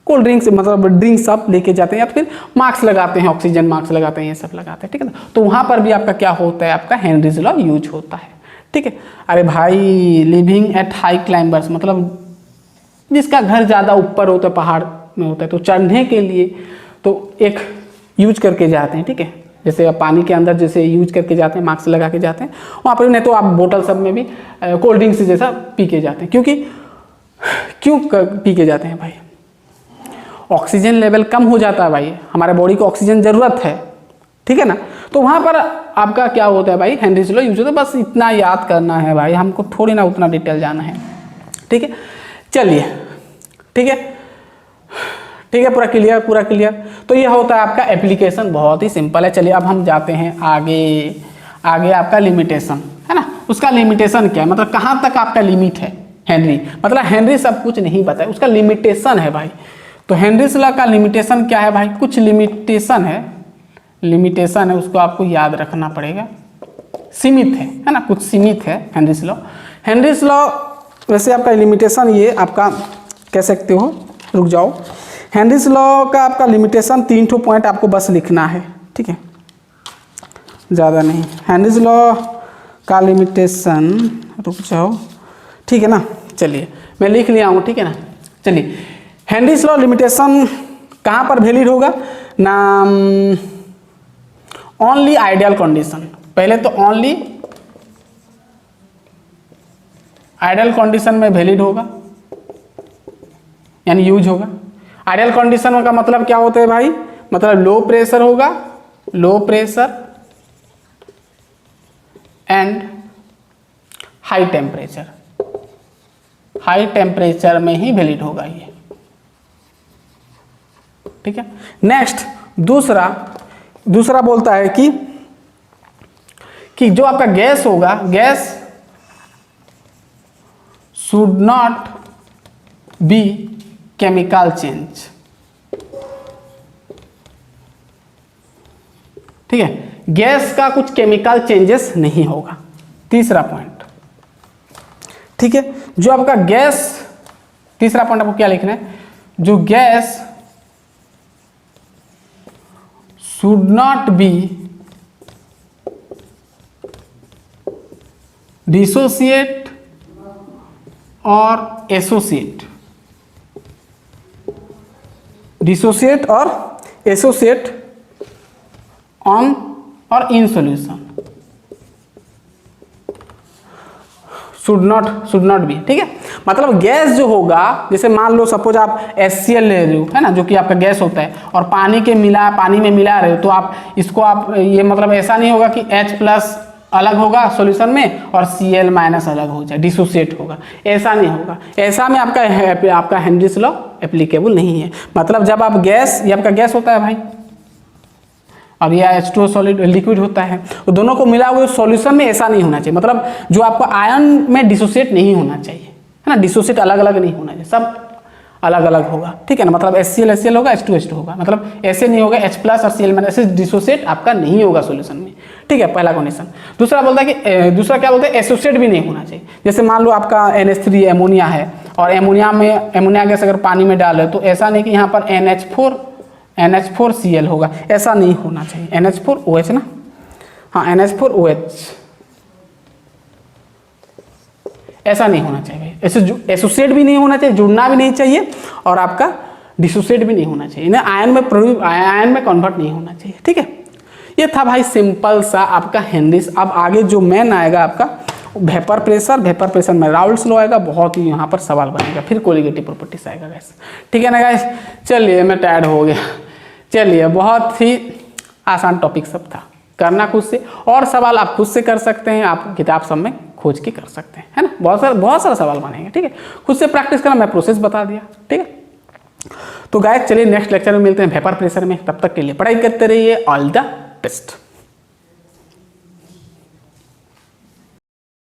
कोल्ड ड्रिंक्स मतलब ड्रिंक्स सब लेके जाते हैं, या तो फिर मास्क लगाते हैं, ऑक्सीजन मास्क लगाते हैं, ये सब लगाते हैं, ठीक है ना। तो वहाँ पर भी आपका क्या होता है, आपका हेनरीज लॉ यूज होता है, ठीक है। अरे भाई, लिविंग एट हाई क्लाइंबर्स मतलब जिसका घर ज़्यादा ऊपर होता है, पहाड़ में होता है, तो चढ़ने के लिए तो एक यूज करके जाते हैं, ठीक है। जैसे आप पानी के अंदर जैसे यूज करके जाते हैं, मास्क लगा के जाते हैं, वहाँ पर नहीं तो आप बोतल सब में भी कोल्ड ड्रिंक्स जैसा पी के जाते हैं। क्यों पी के जाते हैं भाई, ऑक्सीजन लेवल कम हो जाता है भाई, हमारे बॉडी को ऑक्सीजन ज़रूरत है, ठीक है ना। तो वहाँ पर आपका क्या होता है भाई, हेनरीज लॉ यूज होता है। बस इतना याद करना है भाई, हमको थोड़ी ना उतना डिटेल जाना है, ठीक है। चलिए, ठीक है, ठीक है, पूरा क्लियर। तो यह होता है आपका एप्लीकेशन, बहुत ही सिंपल है। चलिए अब हम जाते हैं आगे आपका लिमिटेशन है ना। उसका लिमिटेशन क्या है, मतलब कहाँ तक आपका लिमिट है हेनरी, मतलब हेनरी सब कुछ नहीं बताया, उसका लिमिटेशन है भाई। तो हेनरीज लॉ का लिमिटेशन क्या है भाई, कुछ लिमिटेशन है, उसको आपको याद रखना पड़ेगा। सीमित है ना, कुछ सीमित है हेनरीज लॉ। वैसे आपका लिमिटेशन ये आपका कह सकते हो, रुक जाओ। हेनरीज लॉ का आपका लिमिटेशन 3 ठो पॉइंट आपको बस लिखना है, ठीक है, ज़्यादा नहीं। हेनरीज लॉ का लिमिटेशन, रुक जाओ, ठीक है ना। चलिए मैं लिख लिया हूँ, ठीक है ना। चलिए, हेनरीज लॉ लिमिटेशन कहाँ पर वैलिड होगा ना, ओनली आइडियल कंडीशन। पहले तो ओनली आइडियल कंडीशन में वैलिड होगा, यानी यूज होगा। आइडियल कंडीशन का मतलब क्या होता है भाई, मतलब लो प्रेशर होगा, low pressure and high temperature, high temperature में ही वैलिड होगा ये, ठीक है। नेक्स्ट दूसरा बोलता है कि जो आपका गैस होगा, gas should not be chemical change, ठीक है, गैस का कुछ केमिकल चेंजेस नहीं होगा। तीसरा पॉइंट, ठीक है, जो आपका गैस, तीसरा पॉइंट आपको क्या लिखना है, जो gas should not be dissociate और एसोसिएट, डिसोसिएट और एसोसिएट ऑन और in solution. Should not be, ठीक है। मतलब गैस जो होगा, जैसे मान लो सपोज आप HCl ले रहे हो, है ना, जो कि आपका गैस होता है, और पानी में मिला रहे हो, तो आप इसको आप ये मतलब ऐसा नहीं होगा कि H+ अलग होगा सॉल्यूशन में और Cl- अलग हो जाए, डिसोसिएट होगा, ऐसा नहीं होगा। ऐसा में आपका हेनरीज लॉ एप्लीकेबल नहीं है। मतलब जब आप गैस, ये आपका गैस होता है भाई, और यह H2O सॉलिड लिक्विड होता है, तो दोनों को मिला हुआ सॉल्यूशन में ऐसा नहीं होना चाहिए। मतलब जो आपको आयन में डिसोसिएट नहीं होना चाहिए, है ना, डिसोसिएट अलग अलग नहीं होना चाहिए, सब अलग अलग होगा, ठीक है ना। मतलब HCl होगा, H2H2 होगा, मतलब ऐसे नहीं होगा H+ और Cl- ऐसे डिसोसिएट आपका नहीं होगा सॉल्यूशन में, ठीक है, पहला कंडीशन। दूसरा बोलता है कि दूसरा क्या बोलते हैं, एसोसिएट भी नहीं होना चाहिए। जैसे मान लो आपका NH3 एमोनिया है, और एमोनिया गैस अगर पानी में डाले तो ऐसा नहीं कि यहाँ पर NH4Cl होगा, ऐसा नहीं होना चाहिए। NH4OH ना, हाँ NH4OH, ऐसा नहीं होना चाहिए भाई। ऐसे एसोसिएट भी नहीं होना चाहिए, जुड़ना भी नहीं चाहिए, और आपका डिसोसिएट भी नहीं होना चाहिए, इन्हें आयन में कन्वर्ट नहीं होना चाहिए, ठीक है। ये था भाई सिंपल सा आपका हेनरीज। अब आगे जो मेन आएगा आपका वेपर प्रेशर में राउल्ट्स लॉ आएगा, बहुत ही यहाँ पर सवाल बनेगा, फिर कोलिगेटिव प्रॉपर्टीज आएगा गाइस, ठीक है ना गाइस। चलिए मैं टायर्ड हो गया, चलिए बहुत ही आसान टॉपिक सब था, करना खुद से, और सवाल आप खुद से कर सकते हैं, आप किताब सब में खोज के कर सकते हैं, है ना, बहुत सारा सवाल बनेंगे, ठीक है। खुद से प्रैक्टिस करना, मैं प्रोसेस बता दिया, ठीक है। तो गाइस चलिए नेक्स्ट लेक्चर में मिलते हैं वेपर प्रेशर में, तब तक के लिए पढ़ाई करते रहिए, ऑल द बेस्ट।